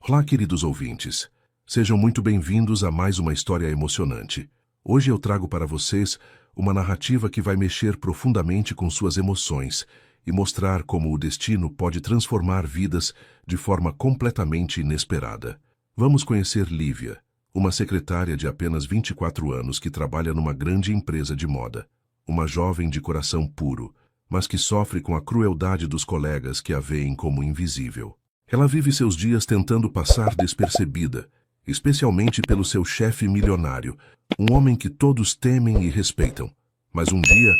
Olá, queridos ouvintes. Sejam muito bem-vindos a mais uma história emocionante. Hoje eu trago para vocês uma narrativa que vai mexer profundamente com suas emoções e mostrar como o destino pode transformar vidas de forma completamente inesperada. Vamos conhecer Lívia, uma secretária de apenas 24 anos que trabalha numa grande empresa de moda. Uma jovem de coração puro, mas que sofre com a crueldade dos colegas que a veem como invisível. Ela vive seus dias tentando passar despercebida, especialmente pelo seu chefe milionário, um homem que todos temem e respeitam. Mas um dia,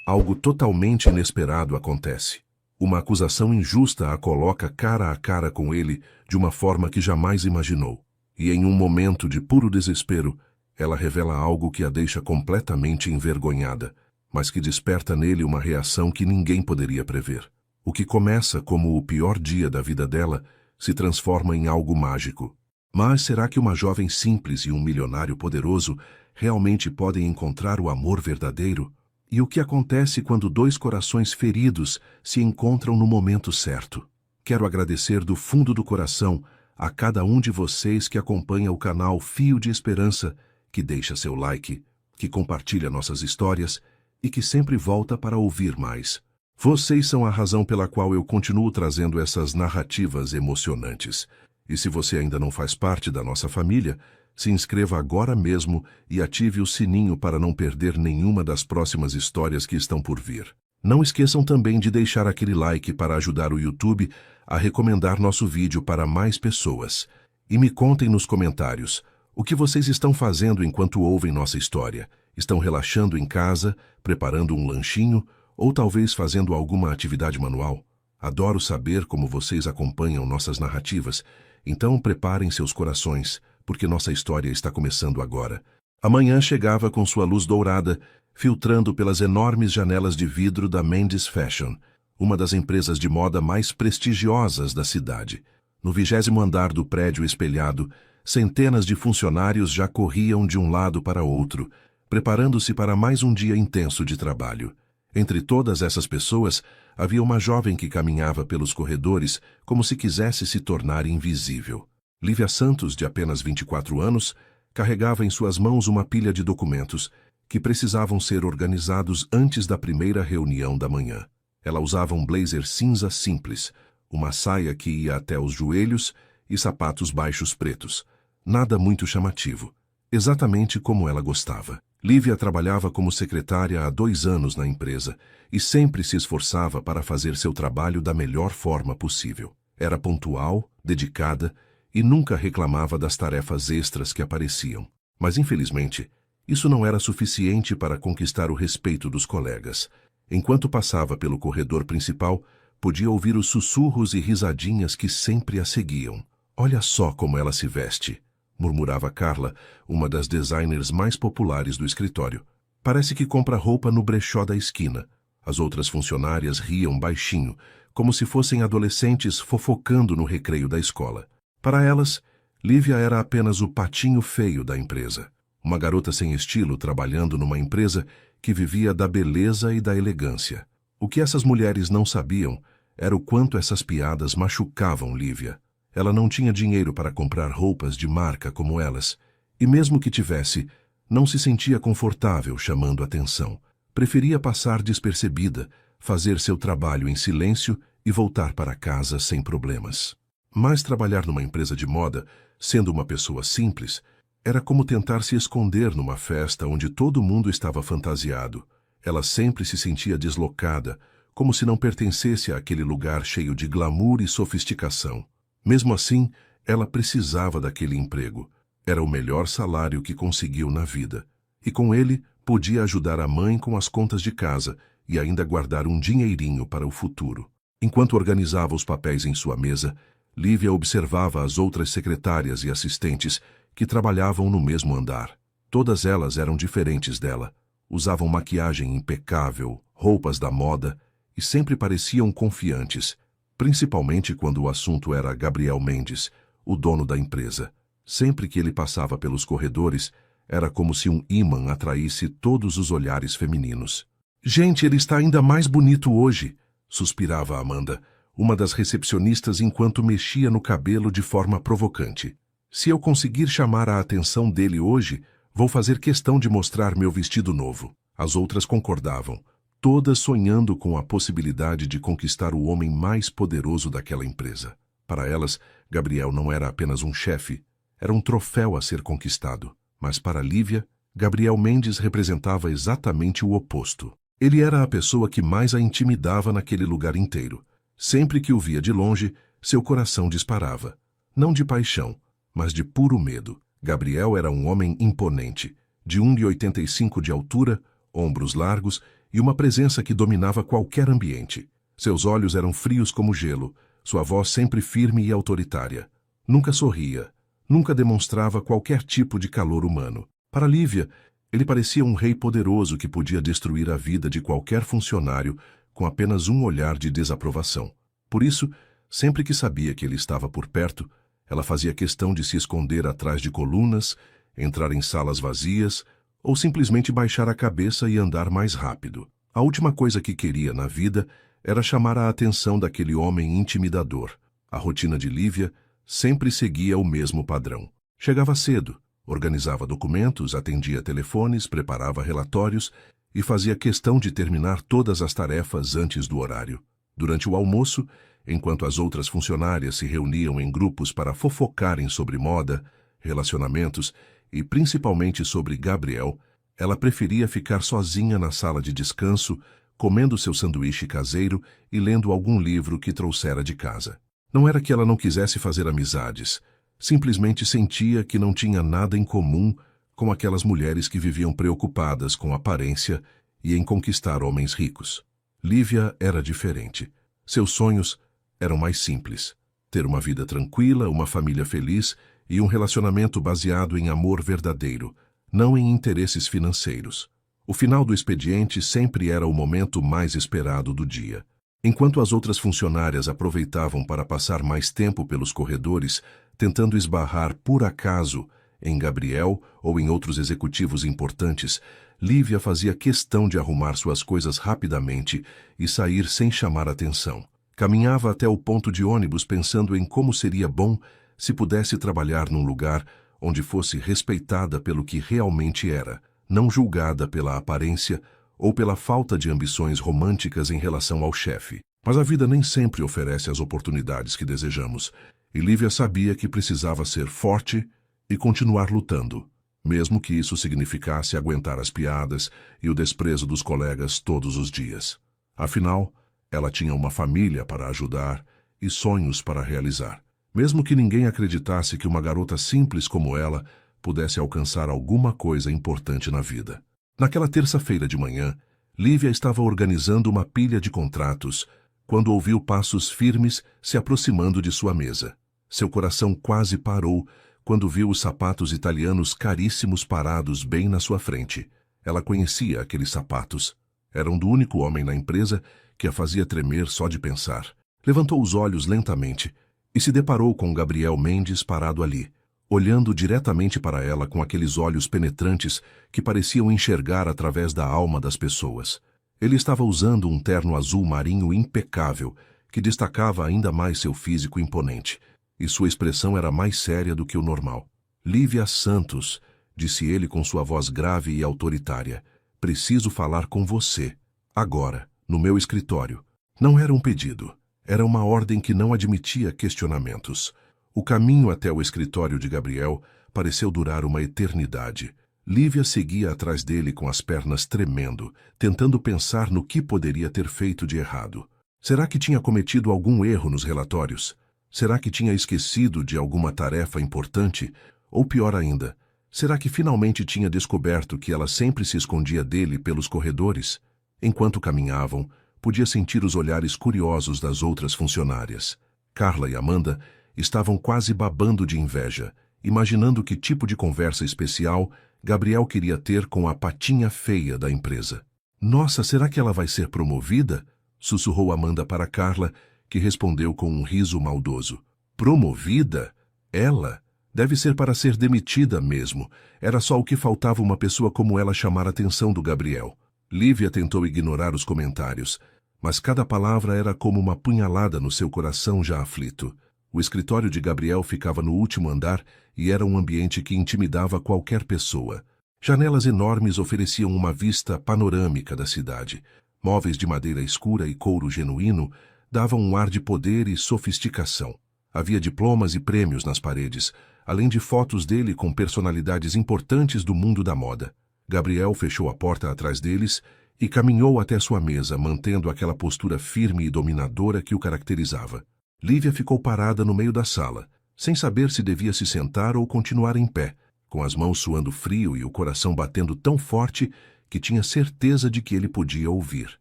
algo totalmente inesperado acontece. Uma acusação injusta a coloca cara a cara com ele de uma forma que jamais imaginou. E em um momento de puro desespero, ela revela algo que a deixa completamente envergonhada, mas que desperta nele uma reação que ninguém poderia prever. O que começa como o pior dia da vida dela se transforma em algo mágico. Mas será que uma jovem simples e um milionário poderoso realmente podem encontrar o amor verdadeiro? E o que acontece quando dois corações feridos se encontram no momento certo? Quero agradecer do fundo do coração a cada um de vocês que acompanha o canal Fio de Esperança, que deixa seu like, que compartilha nossas histórias e que sempre volta para ouvir mais. Vocês são a razão pela qual eu continuo trazendo essas narrativas emocionantes. E se você ainda não faz parte da nossa família, se inscreva agora mesmo e ative o sininho para não perder nenhuma das próximas histórias que estão por vir. Não esqueçam também de deixar aquele like para ajudar o YouTube a recomendar nosso vídeo para mais pessoas. E me contem nos comentários o que vocês estão fazendo enquanto ouvem nossa história. Estão relaxando em casa, preparando um lanchinho, ou talvez fazendo alguma atividade manual? Adoro saber como vocês acompanham nossas narrativas, então preparem seus corações, porque nossa história está começando agora. A manhã chegava com sua luz dourada, filtrando pelas enormes janelas de vidro da Mendes Fashion, uma das empresas de moda mais prestigiosas da cidade. No 20º andar do prédio espelhado, centenas de funcionários já corriam de um lado para outro, preparando-se para mais um dia intenso de trabalho. Entre todas essas pessoas, havia uma jovem que caminhava pelos corredores como se quisesse se tornar invisível. Lívia Santos, de apenas 24 anos, carregava em suas mãos uma pilha de documentos que precisavam ser organizados antes da primeira reunião da manhã. Ela usava um blazer cinza simples, uma saia que ia até os joelhos e sapatos baixos pretos. Nada muito chamativo, exatamente como ela gostava. Lívia trabalhava como secretária há 2 anos na empresa e sempre se esforçava para fazer seu trabalho da melhor forma possível. Era pontual, dedicada e nunca reclamava das tarefas extras que apareciam. Mas, infelizmente, isso não era suficiente para conquistar o respeito dos colegas. Enquanto passava pelo corredor principal, podia ouvir os sussurros e risadinhas que sempre a seguiam. "Olha só como ela se veste", murmurava Carla, uma das designers mais populares do escritório. "Parece que compra roupa no brechó da esquina." As outras funcionárias riam baixinho, como se fossem adolescentes fofocando no recreio da escola. Para elas, Lívia era apenas o patinho feio da empresa. Uma garota sem estilo trabalhando numa empresa que vivia da beleza e da elegância. O que essas mulheres não sabiam era o quanto essas piadas machucavam Lívia. Ela não tinha dinheiro para comprar roupas de marca como elas, e mesmo que tivesse, não se sentia confortável chamando atenção. Preferia passar despercebida, fazer seu trabalho em silêncio e voltar para casa sem problemas. Mas trabalhar numa empresa de moda, sendo uma pessoa simples, era como tentar se esconder numa festa onde todo mundo estava fantasiado. Ela sempre se sentia deslocada, como se não pertencesse àquele lugar cheio de glamour e sofisticação. Mesmo assim, ela precisava daquele emprego. Era o melhor salário que conseguiu na vida. E com ele, podia ajudar a mãe com as contas de casa e ainda guardar um dinheirinho para o futuro. Enquanto organizava os papéis em sua mesa, Lívia observava as outras secretárias e assistentes que trabalhavam no mesmo andar. Todas elas eram diferentes dela. Usavam maquiagem impecável, roupas da moda e sempre pareciam confiantes, principalmente quando o assunto era Gabriel Mendes, o dono da empresa. Sempre que ele passava pelos corredores, era como se um ímã atraísse todos os olhares femininos. "Gente, ele está ainda mais bonito hoje", suspirava Amanda, uma das recepcionistas enquanto mexia no cabelo de forma provocante. Se eu conseguir chamar a atenção dele hoje, vou fazer questão de mostrar meu vestido novo. As outras concordavam, todas sonhando com a possibilidade de conquistar o homem mais poderoso daquela empresa. Para elas, Gabriel não era apenas um chefe, era um troféu a ser conquistado. Mas para Lívia, Gabriel Mendes representava exatamente o oposto. Ele era a pessoa que mais a intimidava naquele lugar inteiro. Sempre que o via de longe, seu coração disparava. Não de paixão, mas de puro medo. Gabriel era um homem imponente, de 1,85 de altura, ombros largos e uma presença que dominava qualquer ambiente. Seus olhos eram frios como gelo, sua voz sempre firme e autoritária. Nunca sorria, nunca demonstrava qualquer tipo de calor humano. Para Lívia, ele parecia um rei poderoso que podia destruir a vida de qualquer funcionário com apenas um olhar de desaprovação. Por isso, sempre que sabia que ele estava por perto, ela fazia questão de se esconder atrás de colunas, entrar em salas vazias ou simplesmente baixar a cabeça e andar mais rápido. A última coisa que queria na vida era chamar a atenção daquele homem intimidador. A rotina de Lívia sempre seguia o mesmo padrão. Chegava cedo, organizava documentos, atendia telefones, preparava relatórios e fazia questão de terminar todas as tarefas antes do horário. Durante o almoço, enquanto as outras funcionárias se reuniam em grupos para fofocarem sobre moda, relacionamentos e principalmente sobre Gabriel, ela preferia ficar sozinha na sala de descanso, comendo seu sanduíche caseiro e lendo algum livro que trouxera de casa. Não era que ela não quisesse fazer amizades, simplesmente sentia que não tinha nada em comum com aquelas mulheres que viviam preocupadas com aparência e em conquistar homens ricos. Lívia era diferente. Seus sonhos eram mais simples. Ter uma vida tranquila, uma família feliz e um relacionamento baseado em amor verdadeiro, não em interesses financeiros. O final do expediente sempre era o momento mais esperado do dia. Enquanto as outras funcionárias aproveitavam para passar mais tempo pelos corredores, tentando esbarrar por acaso em Gabriel ou em outros executivos importantes, Lívia fazia questão de arrumar suas coisas rapidamente e sair sem chamar atenção. Caminhava até o ponto de ônibus pensando em como seria bom se pudesse trabalhar num lugar onde fosse respeitada pelo que realmente era, não julgada pela aparência ou pela falta de ambições românticas em relação ao chefe. Mas a vida nem sempre oferece as oportunidades que desejamos, e Lívia sabia que precisava ser forte e continuar lutando, mesmo que isso significasse aguentar as piadas e o desprezo dos colegas todos os dias. Afinal, ela tinha uma família para ajudar e sonhos para realizar. Mesmo que ninguém acreditasse que uma garota simples como ela pudesse alcançar alguma coisa importante na vida. Naquela terça-feira de manhã, Lívia estava organizando uma pilha de contratos quando ouviu passos firmes se aproximando de sua mesa. Seu coração quase parou quando viu os sapatos italianos caríssimos parados bem na sua frente. Ela conhecia aqueles sapatos. Eram do único homem na empresa que a fazia tremer só de pensar. Levantou os olhos lentamente e se deparou com Gabriel Mendes parado ali, olhando diretamente para ela com aqueles olhos penetrantes que pareciam enxergar através da alma das pessoas. Ele estava usando um terno azul marinho impecável, que destacava ainda mais seu físico imponente, e sua expressão era mais séria do que o normal. Lívia Santos, disse ele com sua voz grave e autoritária, preciso falar com você, agora, no meu escritório. Não era um pedido, era uma ordem que não admitia questionamentos. O caminho até o escritório de Gabriel pareceu durar uma eternidade. Lívia seguia atrás dele com as pernas tremendo, tentando pensar no que poderia ter feito de errado. Será que tinha cometido algum erro nos relatórios? Será que tinha esquecido de alguma tarefa importante? Ou pior ainda, será que finalmente tinha descoberto que ela sempre se escondia dele pelos corredores? Enquanto caminhavam, podia sentir os olhares curiosos das outras funcionárias. Carla e Amanda estavam quase babando de inveja, imaginando que tipo de conversa especial Gabriel queria ter com a patinha feia da empresa. Nossa, será que ela vai ser promovida? Sussurrou Amanda para Carla, que respondeu com um riso maldoso. Promovida? Ela? Deve ser para ser demitida mesmo. Era só o que faltava uma pessoa como ela chamar a atenção do Gabriel. Lívia tentou ignorar os comentários, mas cada palavra era como uma punhalada no seu coração já aflito. O escritório de Gabriel ficava no último andar e era um ambiente que intimidava qualquer pessoa. Janelas enormes ofereciam uma vista panorâmica da cidade. Móveis de madeira escura e couro genuíno davam um ar de poder e sofisticação. Havia diplomas e prêmios nas paredes, além de fotos dele com personalidades importantes do mundo da moda. Gabriel fechou a porta atrás deles e caminhou até sua mesa, mantendo aquela postura firme e dominadora que o caracterizava. Lívia ficou parada no meio da sala, sem saber se devia se sentar ou continuar em pé, com as mãos suando frio e o coração batendo tão forte que tinha certeza de que ele podia ouvir.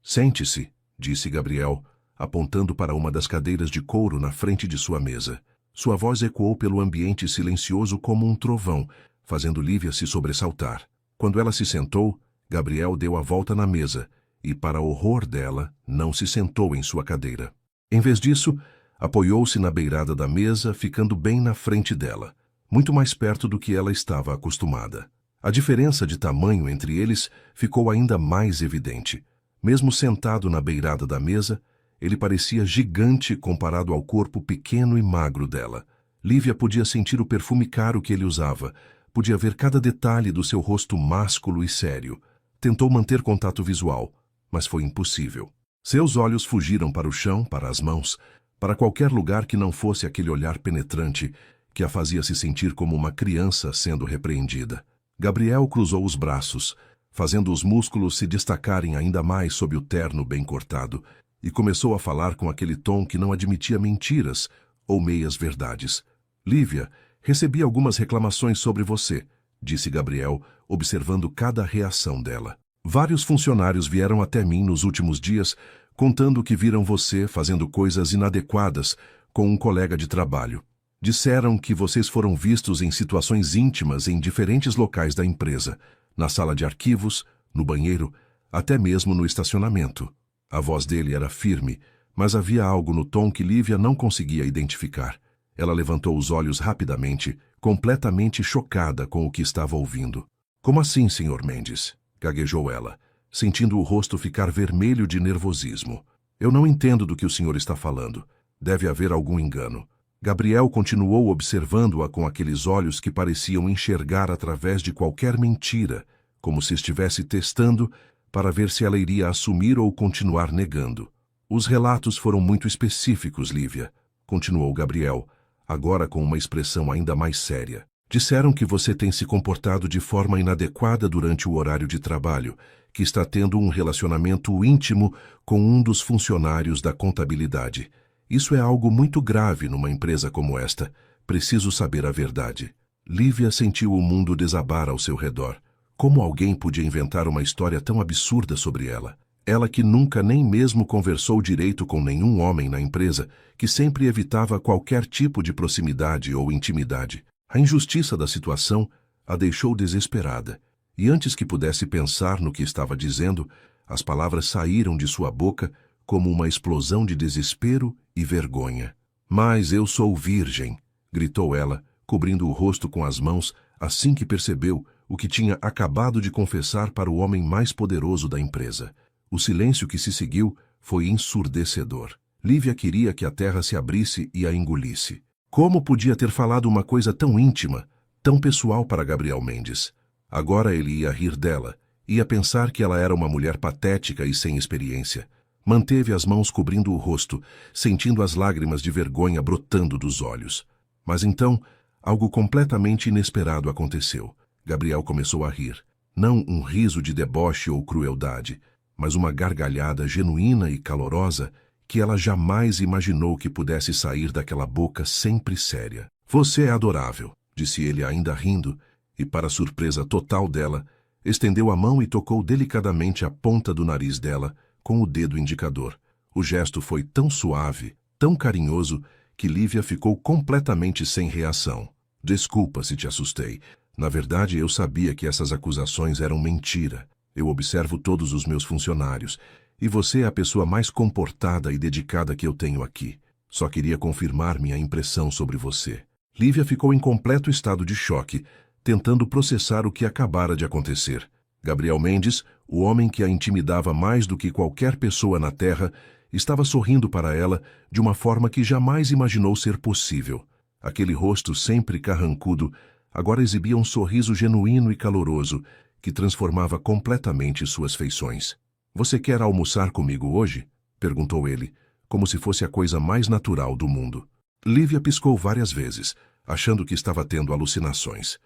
Sente-se, disse Gabriel, apontando para uma das cadeiras de couro na frente de sua mesa. Sua voz ecoou pelo ambiente silencioso como um trovão, fazendo Lívia se sobressaltar. Quando ela se sentou, Gabriel deu a volta na mesa e, para horror dela, não se sentou em sua cadeira. Em vez disso, apoiou-se na beirada da mesa, ficando bem na frente dela, muito mais perto do que ela estava acostumada. A diferença de tamanho entre eles ficou ainda mais evidente. Mesmo sentado na beirada da mesa, ele parecia gigante comparado ao corpo pequeno e magro dela. Lívia podia sentir o perfume caro que ele usava, podia ver cada detalhe do seu rosto másculo e sério. Tentou manter contato visual, mas foi impossível. Seus olhos fugiram para o chão, para as mãos, para qualquer lugar que não fosse aquele olhar penetrante que a fazia se sentir como uma criança sendo repreendida. Gabriel cruzou os braços, fazendo os músculos se destacarem ainda mais sob o terno bem cortado, e começou a falar com aquele tom que não admitia mentiras ou meias-verdades. Lívia, recebi algumas reclamações sobre você, disse Gabriel, observando cada reação dela. Vários funcionários vieram até mim nos últimos dias, contando que viram você fazendo coisas inadequadas com um colega de trabalho. Disseram que vocês foram vistos em situações íntimas em diferentes locais da empresa, na sala de arquivos, no banheiro, até mesmo no estacionamento. A voz dele era firme, mas havia algo no tom que Lívia não conseguia identificar. Ela levantou os olhos rapidamente, completamente chocada com o que estava ouvindo. Como assim, Sr. Mendes? Gaguejou ela, sentindo o rosto ficar vermelho de nervosismo. Eu não entendo do que o senhor está falando. Deve haver algum engano. Gabriel continuou observando-a com aqueles olhos que pareciam enxergar através de qualquer mentira, como se estivesse testando para ver se ela iria assumir ou continuar negando. Os relatos foram muito específicos, Lívia, continuou Gabriel, agora com uma expressão ainda mais séria. Disseram que você tem se comportado de forma inadequada durante o horário de trabalho, que está tendo um relacionamento íntimo com um dos funcionários da contabilidade. Isso é algo muito grave numa empresa como esta. Preciso saber a verdade. Lívia sentiu o mundo desabar ao seu redor. Como alguém podia inventar uma história tão absurda sobre ela? Ela que nunca nem mesmo conversou direito com nenhum homem na empresa, que sempre evitava qualquer tipo de proximidade ou intimidade. A injustiça da situação a deixou desesperada, e antes que pudesse pensar no que estava dizendo, as palavras saíram de sua boca como uma explosão de desespero e vergonha. Mas eu sou virgem, gritou ela, cobrindo o rosto com as mãos assim que percebeu o que tinha acabado de confessar para o homem mais poderoso da empresa. O silêncio que se seguiu foi ensurdecedor. Lívia queria que a terra se abrisse e a engolisse. Como podia ter falado uma coisa tão íntima, tão pessoal para Gabriel Mendes? Agora ele ia rir dela, ia pensar que ela era uma mulher patética e sem experiência. Manteve as mãos cobrindo o rosto, sentindo as lágrimas de vergonha brotando dos olhos. Mas então, algo completamente inesperado aconteceu. Gabriel começou a rir. Não um riso de deboche ou crueldade, mas uma gargalhada genuína e calorosa que ela jamais imaginou que pudesse sair daquela boca sempre séria. Você é adorável, disse ele ainda rindo, e para surpresa total dela, estendeu a mão e tocou delicadamente a ponta do nariz dela com o dedo indicador. O gesto foi tão suave, tão carinhoso, que Lívia ficou completamente sem reação. Desculpa se te assustei. Na verdade, eu sabia que essas acusações eram mentira. Eu observo todos os meus funcionários, e você é a pessoa mais comportada e dedicada que eu tenho aqui. Só queria confirmar minha impressão sobre você. Lívia ficou em completo estado de choque, tentando processar o que acabara de acontecer. Gabriel Mendes, o homem que a intimidava mais do que qualquer pessoa na Terra, estava sorrindo para ela de uma forma que jamais imaginou ser possível. Aquele rosto sempre carrancudo agora exibia um sorriso genuíno e caloroso que transformava completamente suas feições. "Você quer almoçar comigo hoje?" perguntou ele, como se fosse a coisa mais natural do mundo. Lívia piscou várias vezes, achando que estava tendo alucinações.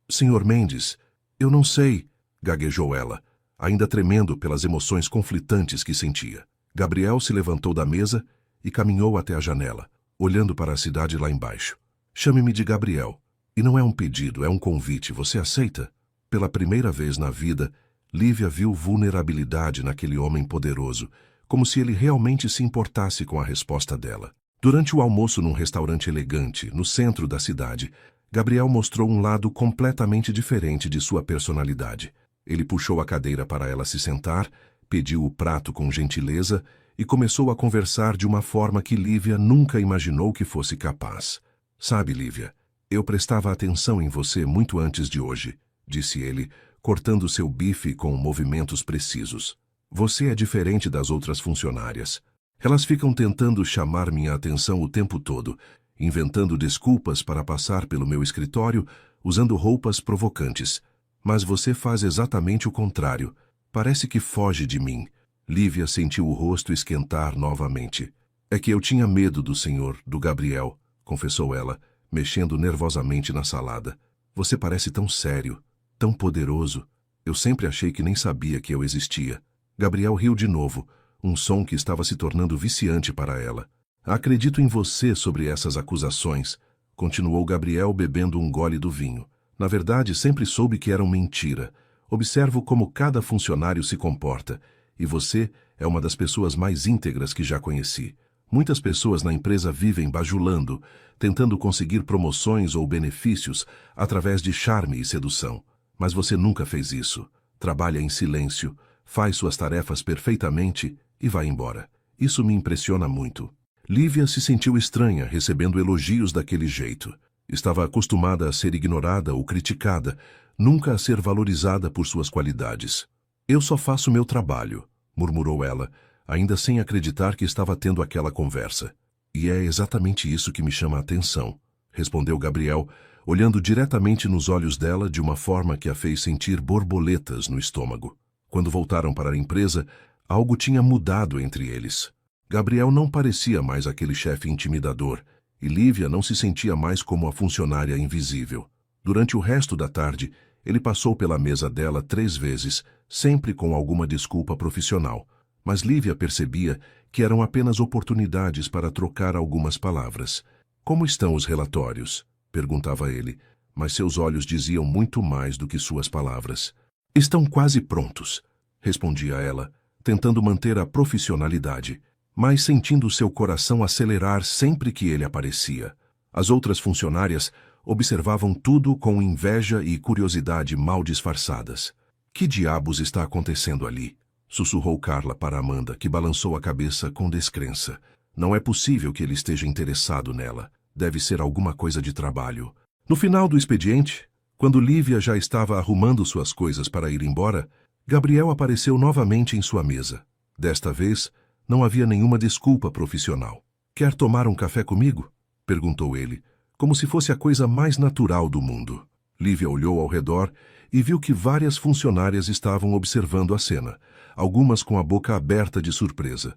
Senhor Mendes, eu não sei", gaguejou ela, ainda tremendo pelas emoções conflitantes que sentia. Gabriel se levantou da mesa e caminhou até a janela, olhando para a cidade lá embaixo. "Chame-me de Gabriel. E não é um pedido, é um convite. Você aceita?" Pela primeira vez na vida, Lívia viu vulnerabilidade naquele homem poderoso, como se ele realmente se importasse com a resposta dela. Durante o almoço num restaurante elegante, no centro da cidade, Gabriel mostrou um lado completamente diferente de sua personalidade. Ele puxou a cadeira para ela se sentar, pediu o prato com gentileza e começou a conversar de uma forma que Lívia nunca imaginou que fosse capaz. "Sabe, Lívia, eu prestava atenção em você muito antes de hoje", disse ele, cortando seu bife com movimentos precisos. "Você é diferente das outras funcionárias. Elas ficam tentando chamar minha atenção o tempo todo, inventando desculpas para passar pelo meu escritório, usando roupas provocantes. Mas você faz exatamente o contrário. Parece que foge de mim." Lívia sentiu o rosto esquentar novamente. "É que eu tinha medo do Gabriel", confessou ela, mexendo nervosamente na salada. "Você parece tão sério, tão poderoso. Eu sempre achei que nem sabia que eu existia." Gabriel riu de novo, um som que estava se tornando viciante para ela. "Acredito em você sobre essas acusações", continuou Gabriel bebendo um gole do vinho. "Na verdade, sempre soube que eram mentira. Observo como cada funcionário se comporta, e você é uma das pessoas mais íntegras que já conheci. Muitas pessoas na empresa vivem bajulando, tentando conseguir promoções ou benefícios através de charme e sedução. Mas você nunca fez isso. Trabalha em silêncio, faz suas tarefas perfeitamente e vai embora. Isso me impressiona muito." Lívia se sentiu estranha recebendo elogios daquele jeito. Estava acostumada a ser ignorada ou criticada, nunca a ser valorizada por suas qualidades. "Eu só faço meu trabalho", murmurou ela, ainda sem acreditar que estava tendo aquela conversa. "E é exatamente isso que me chama a atenção", respondeu Gabriel, olhando diretamente nos olhos dela de uma forma que a fez sentir borboletas no estômago. Quando voltaram para a empresa, algo tinha mudado entre eles. Gabriel não parecia mais aquele chefe intimidador, e Lívia não se sentia mais como a funcionária invisível. Durante o resto da tarde, ele passou pela mesa dela 3 vezes, sempre com alguma desculpa profissional, mas Lívia percebia que eram apenas oportunidades para trocar algumas palavras. "Como estão os relatórios?", perguntava ele, mas seus olhos diziam muito mais do que suas palavras. "Estão quase prontos", respondia ela, tentando manter a profissionalidade, mas sentindo seu coração acelerar sempre que ele aparecia. As outras funcionárias observavam tudo com inveja e curiosidade mal disfarçadas. "Que diabos está acontecendo ali?", sussurrou Carla para Amanda, que balançou a cabeça com descrença. "Não é possível que ele esteja interessado nela. Deve ser alguma coisa de trabalho." No final do expediente, quando Lívia já estava arrumando suas coisas para ir embora, Gabriel apareceu novamente em sua mesa. Desta vez, não havia nenhuma desculpa profissional. "Quer tomar um café comigo?", perguntou ele, como se fosse a coisa mais natural do mundo. Lívia olhou ao redor e viu que várias funcionárias estavam observando a cena, algumas com a boca aberta de surpresa.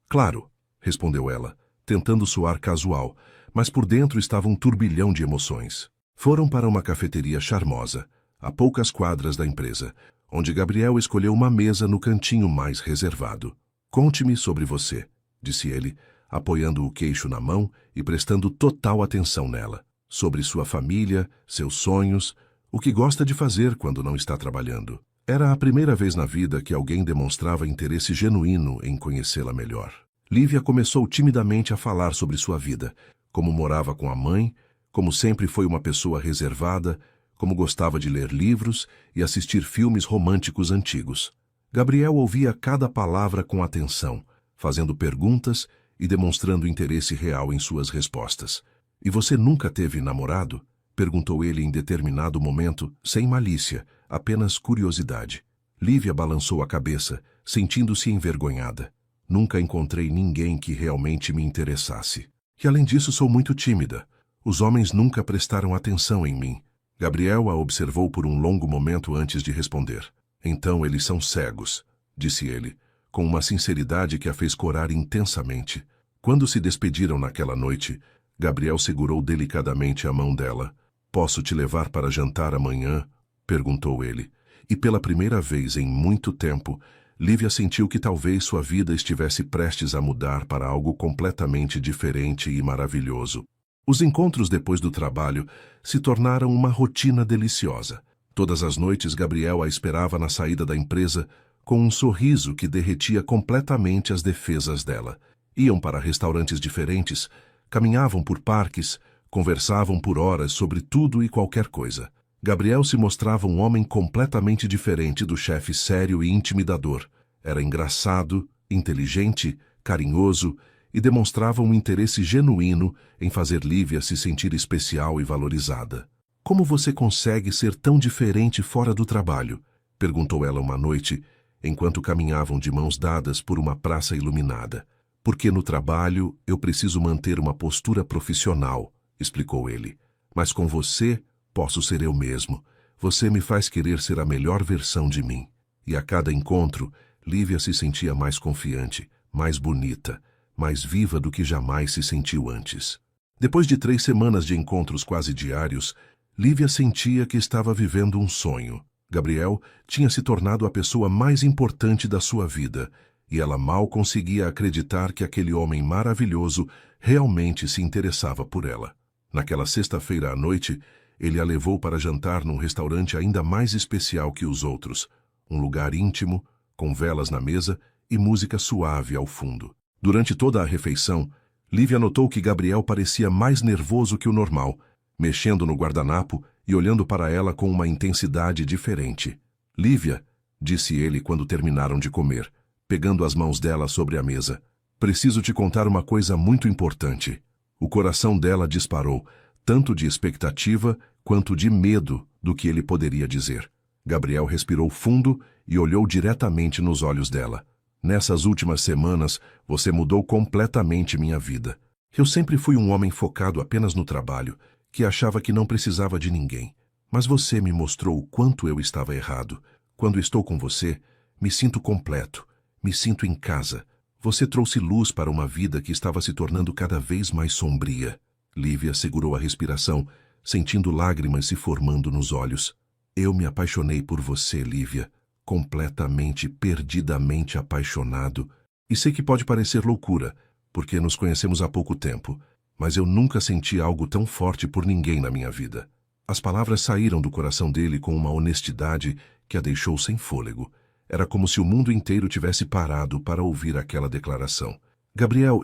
Claro", respondeu ela, tentando soar casual, mas por dentro estava um turbilhão de emoções. Foram para uma cafeteria charmosa, a poucas quadras da empresa, onde Gabriel escolheu uma mesa no cantinho mais reservado. "Conte-me sobre você", disse ele, apoiando o queixo na mão e prestando total atenção nela. "Sobre sua família, seus sonhos, o que gosta de fazer quando não está trabalhando." Era a primeira vez na vida que alguém demonstrava interesse genuíno em conhecê-la melhor. Lívia começou timidamente a falar sobre sua vida, como morava com a mãe, como sempre foi uma pessoa reservada, como gostava de ler livros e assistir filmes românticos antigos. Gabriel ouvia cada palavra com atenção, fazendo perguntas e demonstrando interesse real em suas respostas. "E você nunca teve namorado?", Perguntou ele em determinado momento, sem malícia, apenas curiosidade. Lívia balançou a cabeça, sentindo-se envergonhada. Nunca encontrei ninguém que realmente me interessasse. E além disso sou muito tímida. Os homens nunca prestaram atenção em mim. Gabriel a observou por um longo momento antes de responder. Então eles são cegos, disse ele, com uma sinceridade que a fez corar intensamente. Quando se despediram naquela noite, Gabriel segurou delicadamente a mão dela. Posso te levar para jantar amanhã? Perguntou ele. E pela primeira vez em muito tempo, Lívia sentiu que talvez sua vida estivesse prestes a mudar para algo completamente diferente e maravilhoso. Os encontros depois do trabalho se tornaram uma rotina deliciosa. Todas as noites Gabriel a esperava na saída da empresa com um sorriso que derretia completamente as defesas dela. Iam para restaurantes diferentes, caminhavam por parques, conversavam por horas sobre tudo e qualquer coisa. Gabriel se mostrava um homem completamente diferente do chefe sério e intimidador. Era engraçado, inteligente, carinhoso e demonstrava um interesse genuíno em fazer Lívia se sentir especial e valorizada. Como você consegue ser tão diferente fora do trabalho? Perguntou ela uma noite, enquanto caminhavam de mãos dadas por uma praça iluminada. Porque no trabalho eu preciso manter uma postura profissional, explicou ele. Mas com você, posso ser eu mesmo. Você me faz querer ser a melhor versão de mim. E a cada encontro, Lívia se sentia mais confiante, mais bonita, mais viva do que jamais se sentiu antes. Depois de 3 semanas de encontros quase diários, Lívia sentia que estava vivendo um sonho. Gabriel tinha se tornado a pessoa mais importante da sua vida, e ela mal conseguia acreditar que aquele homem maravilhoso realmente se interessava por ela. Naquela sexta-feira à noite, ele a levou para jantar num restaurante ainda mais especial que os outros, um lugar íntimo, com velas na mesa e música suave ao fundo. Durante toda a refeição, Lívia notou que Gabriel parecia mais nervoso que o normal, mexendo no guardanapo e olhando para ela com uma intensidade diferente. Lívia, disse ele quando terminaram de comer, pegando as mãos dela sobre a mesa, preciso te contar uma coisa muito importante. O coração dela disparou, tanto de expectativa quanto de medo do que ele poderia dizer. Gabriel respirou fundo e olhou diretamente nos olhos dela. Nessas últimas semanas, você mudou completamente minha vida. Eu sempre fui um homem focado apenas no trabalho, que achava que não precisava de ninguém. Mas você me mostrou o quanto eu estava errado. Quando estou com você, me sinto completo, me sinto em casa. Você trouxe luz para uma vida que estava se tornando cada vez mais sombria. Lívia segurou a respiração, sentindo lágrimas se formando nos olhos. Eu me apaixonei por você, Lívia, completamente, perdidamente apaixonado. E sei que pode parecer loucura, porque nos conhecemos há pouco tempo, mas eu nunca senti algo tão forte por ninguém na minha vida. As palavras saíram do coração dele com uma honestidade que a deixou sem fôlego. Era como se o mundo inteiro tivesse parado para ouvir aquela declaração. Gabriel,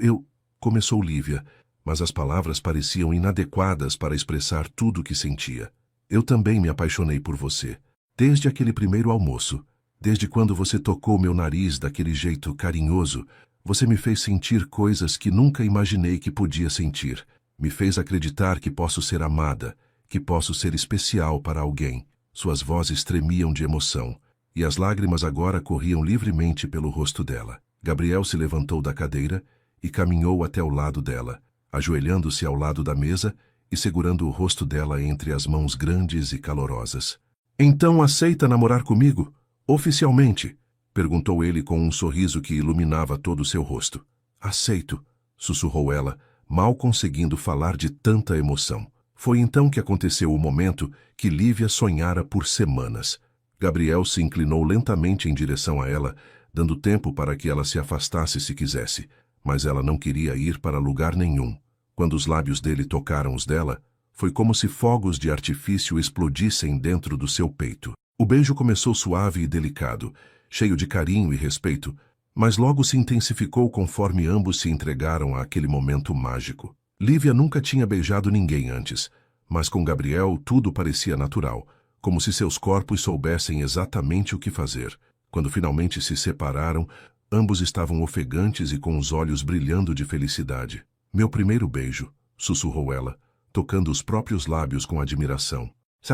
começou Lívia, mas as palavras pareciam inadequadas para expressar tudo o que sentia. Eu também me apaixonei por você. Desde aquele primeiro almoço, desde quando você tocou meu nariz daquele jeito carinhoso, você me fez sentir coisas que nunca imaginei que podia sentir. Me fez acreditar que posso ser amada, que posso ser especial para alguém. Suas vozes tremiam de emoção, e as lágrimas agora corriam livremente pelo rosto dela. Gabriel se levantou da cadeira e caminhou até o lado dela, ajoelhando-se ao lado da mesa e segurando o rosto dela entre as mãos grandes e calorosas. Então aceita namorar comigo? Oficialmente? Perguntou ele com um sorriso que iluminava todo o seu rosto. Aceito, sussurrou ela, mal conseguindo falar de tanta emoção. Foi então que aconteceu o momento que Lívia sonhara por semanas. Gabriel se inclinou lentamente em direção a ela, dando tempo para que ela se afastasse se quisesse, mas ela não queria ir para lugar nenhum. Quando os lábios dele tocaram os dela, foi como se fogos de artifício explodissem dentro do seu peito. O beijo começou suave e delicado, cheio de carinho e respeito, mas logo se intensificou conforme ambos se entregaram àquele momento mágico. Lívia nunca tinha beijado ninguém antes, mas com Gabriel tudo parecia natural, como se seus corpos soubessem exatamente o que fazer. Quando finalmente se separaram, ambos estavam ofegantes e com os olhos brilhando de felicidade. Meu primeiro beijo, sussurrou ela, tocando os próprios lábios com admiração.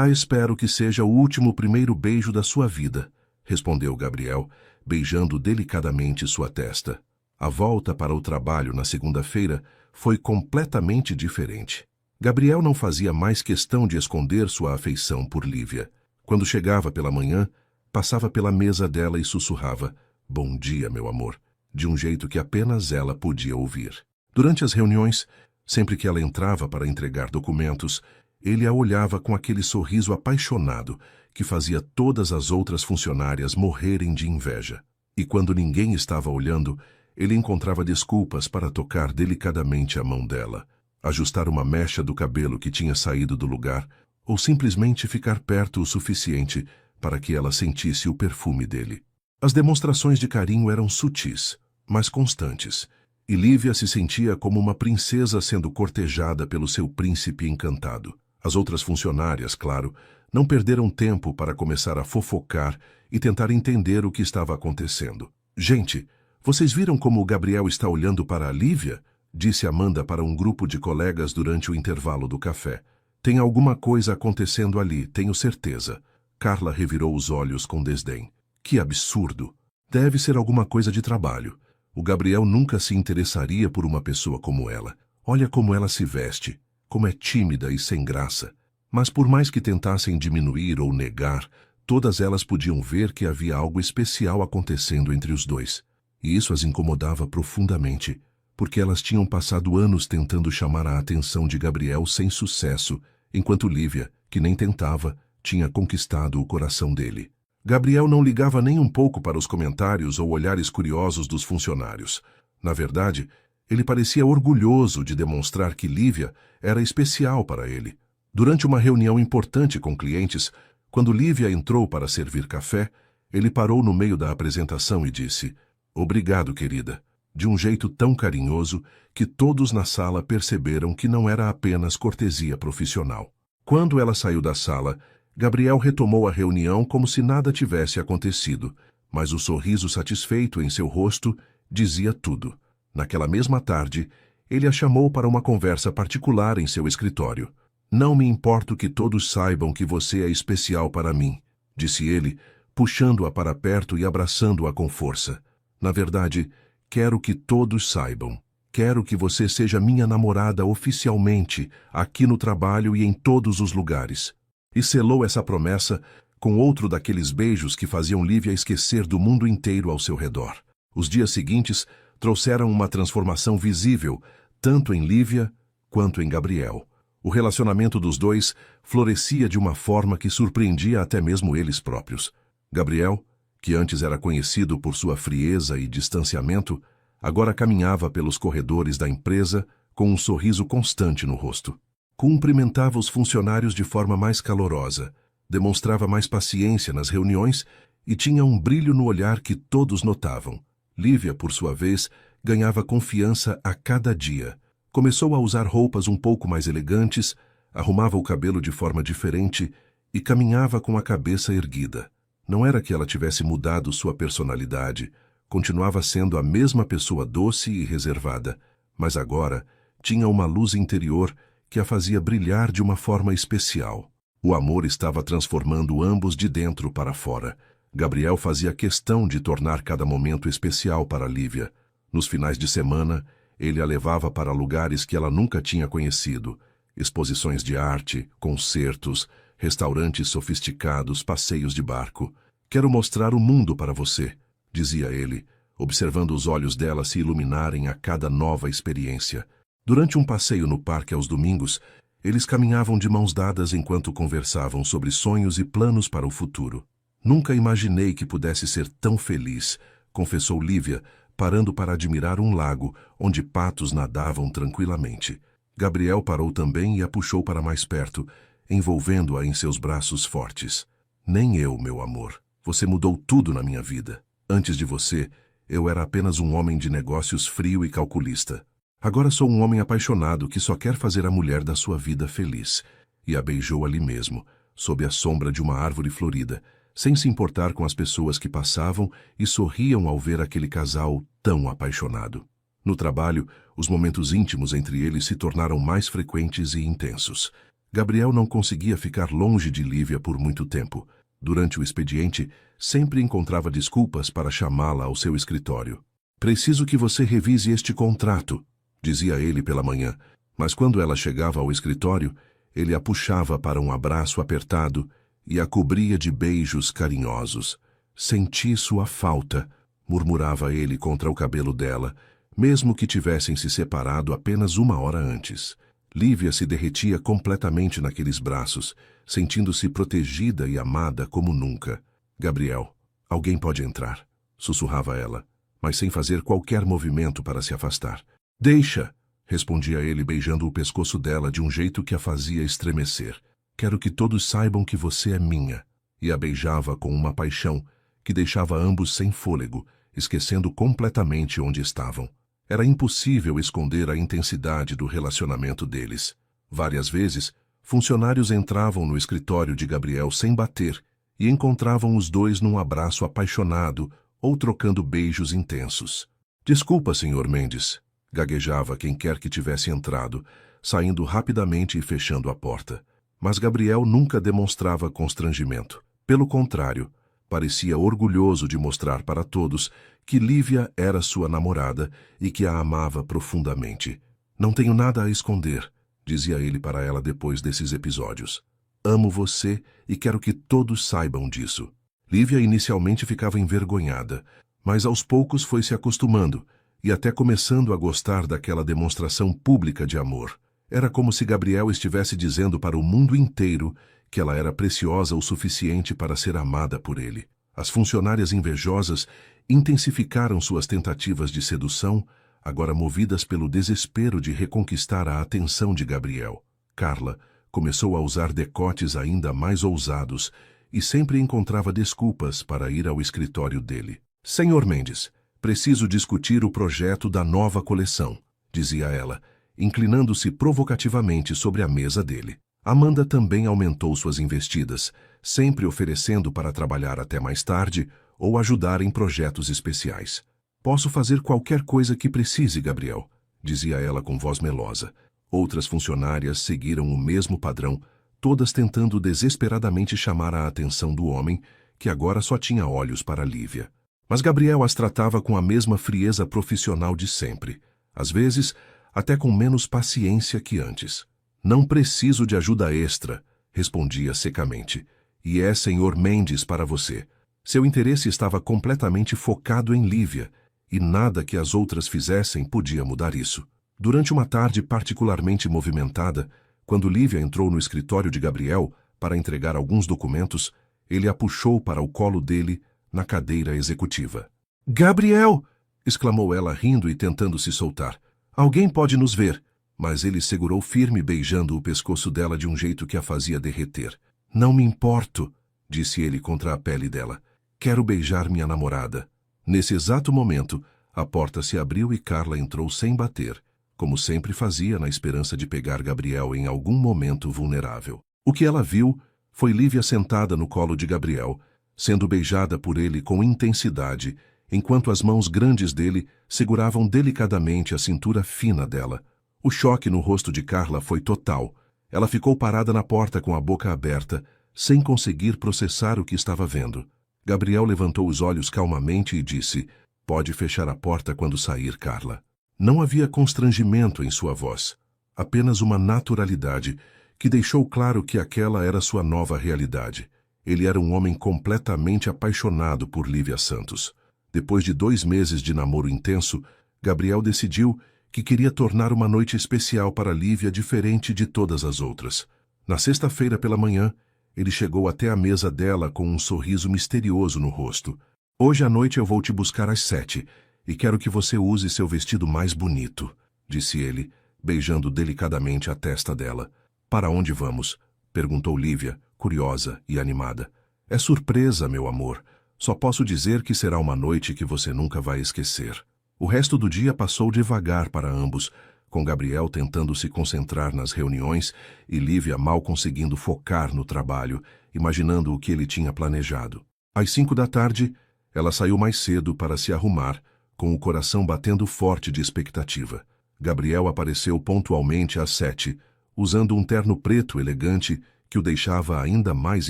Espero que seja o último primeiro beijo da sua vida, respondeu Gabriel, beijando delicadamente sua testa. A volta para o trabalho na segunda-feira foi completamente diferente. Gabriel não fazia mais questão de esconder sua afeição por Lívia. Quando chegava pela manhã, passava pela mesa dela e sussurrava: "Bom dia, meu amor", de um jeito que apenas ela podia ouvir. Durante as reuniões, sempre que ela entrava para entregar documentos, ele a olhava com aquele sorriso apaixonado que fazia todas as outras funcionárias morrerem de inveja. E quando ninguém estava olhando, ele encontrava desculpas para tocar delicadamente a mão dela, ajustar uma mecha do cabelo que tinha saído do lugar, ou simplesmente ficar perto o suficiente para que ela sentisse o perfume dele. As demonstrações de carinho eram sutis, mas constantes, e Lívia se sentia como uma princesa sendo cortejada pelo seu príncipe encantado. As outras funcionárias, claro, não perderam tempo para começar a fofocar e tentar entender o que estava acontecendo. "Gente, vocês viram como o Gabriel está olhando para a Lívia?", disse Amanda para um grupo de colegas durante o intervalo do café. "Tem alguma coisa acontecendo ali, tenho certeza." Carla revirou os olhos com desdém. "Que absurdo! Deve ser alguma coisa de trabalho. O Gabriel nunca se interessaria por uma pessoa como ela. Olha como ela se veste, como é tímida e sem graça." Mas por mais que tentassem diminuir ou negar, todas elas podiam ver que havia algo especial acontecendo entre os dois. E isso as incomodava profundamente, porque elas tinham passado anos tentando chamar a atenção de Gabriel sem sucesso, enquanto Lívia, que nem tentava, tinha conquistado o coração dele. Gabriel não ligava nem um pouco para os comentários ou olhares curiosos dos funcionários. Na verdade, ele parecia orgulhoso de demonstrar que Lívia era especial para ele. Durante uma reunião importante com clientes, quando Lívia entrou para servir café, ele parou no meio da apresentação e disse: "Obrigado, querida", de um jeito tão carinhoso que todos na sala perceberam que não era apenas cortesia profissional. Quando ela saiu da sala, Gabriel retomou a reunião como se nada tivesse acontecido, mas o sorriso satisfeito em seu rosto dizia tudo. Naquela mesma tarde, ele a chamou para uma conversa particular em seu escritório. "Não me importo que todos saibam que você é especial para mim", disse ele, puxando-a para perto e abraçando-a com força. "Na verdade, quero que todos saibam. Quero que você seja minha namorada oficialmente, aqui no trabalho e em todos os lugares." E selou essa promessa com outro daqueles beijos que faziam Lívia esquecer do mundo inteiro ao seu redor. Os dias seguintes trouxeram uma transformação visível, tanto em Lívia quanto em Gabriel. O relacionamento dos dois florescia de uma forma que surpreendia até mesmo eles próprios. Gabriel, que antes era conhecido por sua frieza e distanciamento, agora caminhava pelos corredores da empresa com um sorriso constante no rosto. Cumprimentava os funcionários de forma mais calorosa, demonstrava mais paciência nas reuniões e tinha um brilho no olhar que todos notavam. Lívia, por sua vez, ganhava confiança a cada dia. Começou a usar roupas um pouco mais elegantes, arrumava o cabelo de forma diferente e caminhava com a cabeça erguida. Não era que ela tivesse mudado sua personalidade, continuava sendo a mesma pessoa doce e reservada, mas agora tinha uma luz interior que a fazia brilhar de uma forma especial. O amor estava transformando ambos de dentro para fora. Gabriel fazia questão de tornar cada momento especial para Lívia. Nos finais de semana, ele a levava para lugares que ela nunca tinha conhecido: exposições de arte, concertos, restaurantes sofisticados, passeios de barco. "Quero mostrar o mundo para você", dizia ele, observando os olhos dela se iluminarem a cada nova experiência. Durante um passeio no parque aos domingos, eles caminhavam de mãos dadas enquanto conversavam sobre sonhos e planos para o futuro. "Nunca imaginei que pudesse ser tão feliz", confessou Lívia, parando para admirar um lago onde patos nadavam tranquilamente. Gabriel parou também e a puxou para mais perto, envolvendo-a em seus braços fortes. "Nem eu, meu amor. Você mudou tudo na minha vida. Antes de você, eu era apenas um homem de negócios frio e calculista. Agora sou um homem apaixonado que só quer fazer a mulher da sua vida feliz." E a beijou ali mesmo, sob a sombra de uma árvore florida, sem se importar com as pessoas que passavam e sorriam ao ver aquele casal tão apaixonado. No trabalho, os momentos íntimos entre eles se tornaram mais frequentes e intensos. Gabriel não conseguia ficar longe de Lívia por muito tempo. Durante o expediente, sempre encontrava desculpas para chamá-la ao seu escritório. "Preciso que você revise este contrato", dizia ele pela manhã, mas quando ela chegava ao escritório, ele a puxava para um abraço apertado e a cobria de beijos carinhosos. "Senti sua falta", murmurava ele contra o cabelo dela, mesmo que tivessem se separado apenas 1 hora antes. Lívia se derretia completamente naqueles braços, sentindo-se protegida e amada como nunca. "Gabriel, alguém pode entrar", sussurrava ela, mas sem fazer qualquer movimento para se afastar. "Deixa", respondia ele beijando o pescoço dela de um jeito que a fazia estremecer. "Quero que todos saibam que você é minha", e a beijava com uma paixão que deixava ambos sem fôlego, esquecendo completamente onde estavam. Era impossível esconder a intensidade do relacionamento deles. Várias vezes, funcionários entravam no escritório de Gabriel sem bater e encontravam os dois num abraço apaixonado ou trocando beijos intensos. "Desculpa, Sr. Mendes", gaguejava quem quer que tivesse entrado, saindo rapidamente e fechando a porta. Mas Gabriel nunca demonstrava constrangimento. Pelo contrário, parecia orgulhoso de mostrar para todos que Lívia era sua namorada e que a amava profundamente. "Não tenho nada a esconder", dizia ele para ela depois desses episódios. "Amo você e quero que todos saibam disso." Lívia inicialmente ficava envergonhada, mas aos poucos foi se acostumando e até começando a gostar daquela demonstração pública de amor. Era como se Gabriel estivesse dizendo para o mundo inteiro que ela era preciosa o suficiente para ser amada por ele. As funcionárias invejosas intensificaram suas tentativas de sedução, agora movidas pelo desespero de reconquistar a atenção de Gabriel. Carla começou a usar decotes ainda mais ousados e sempre encontrava desculpas para ir ao escritório dele. "Senhor Mendes, preciso discutir o projeto da nova coleção", dizia ela, inclinando-se provocativamente sobre a mesa dele. Amanda também aumentou suas investidas, sempre oferecendo para trabalhar até mais tarde ou ajudar em projetos especiais. "Posso fazer qualquer coisa que precise, Gabriel", dizia ela com voz melosa. Outras funcionárias seguiram o mesmo padrão, todas tentando desesperadamente chamar a atenção do homem, que agora só tinha olhos para Lívia. Mas Gabriel as tratava com a mesma frieza profissional de sempre, às vezes até com menos paciência que antes. "Não preciso de ajuda extra", respondia secamente. "E é Sr. Mendes para você." Seu interesse estava completamente focado em Lívia, e nada que as outras fizessem podia mudar isso. Durante uma tarde particularmente movimentada, quando Lívia entrou no escritório de Gabriel para entregar alguns documentos, ele a puxou para o colo dele na cadeira executiva. "Gabriel!" exclamou ela rindo e tentando se soltar. "Alguém pode nos ver." Mas ele segurou firme, beijando o pescoço dela de um jeito que a fazia derreter. "Não me importo", disse ele contra a pele dela. "Quero beijar minha namorada." Nesse exato momento, a porta se abriu e Carla entrou sem bater, como sempre fazia na esperança de pegar Gabriel em algum momento vulnerável. O que ela viu foi Lívia sentada no colo de Gabriel, sendo beijada por ele com intensidade, enquanto as mãos grandes dele seguravam delicadamente a cintura fina dela. O choque no rosto de Carla foi total. Ela ficou parada na porta com a boca aberta, sem conseguir processar o que estava vendo. Gabriel levantou os olhos calmamente e disse: "Pode fechar a porta quando sair, Carla." Não havia constrangimento em sua voz, apenas uma naturalidade que deixou claro que aquela era sua nova realidade. Ele era um homem completamente apaixonado por Lívia Santos. Depois de 2 meses de namoro intenso, Gabriel decidiu que queria tornar uma noite especial para Lívia diferente de todas as outras. Na sexta-feira pela manhã, ele chegou até a mesa dela com um sorriso misterioso no rosto. "Hoje à noite eu vou te buscar às 7 e quero que você use seu vestido mais bonito", disse ele, beijando delicadamente a testa dela. "Para onde vamos?" perguntou Lívia, curiosa e animada. "É surpresa, meu amor. Só posso dizer que será uma noite que você nunca vai esquecer." O resto do dia passou devagar para ambos, com Gabriel tentando se concentrar nas reuniões e Lívia mal conseguindo focar no trabalho, imaginando o que ele tinha planejado. Às 5 da tarde, ela saiu mais cedo para se arrumar, com o coração batendo forte de expectativa. Gabriel apareceu pontualmente às 7, usando um terno preto elegante que o deixava ainda mais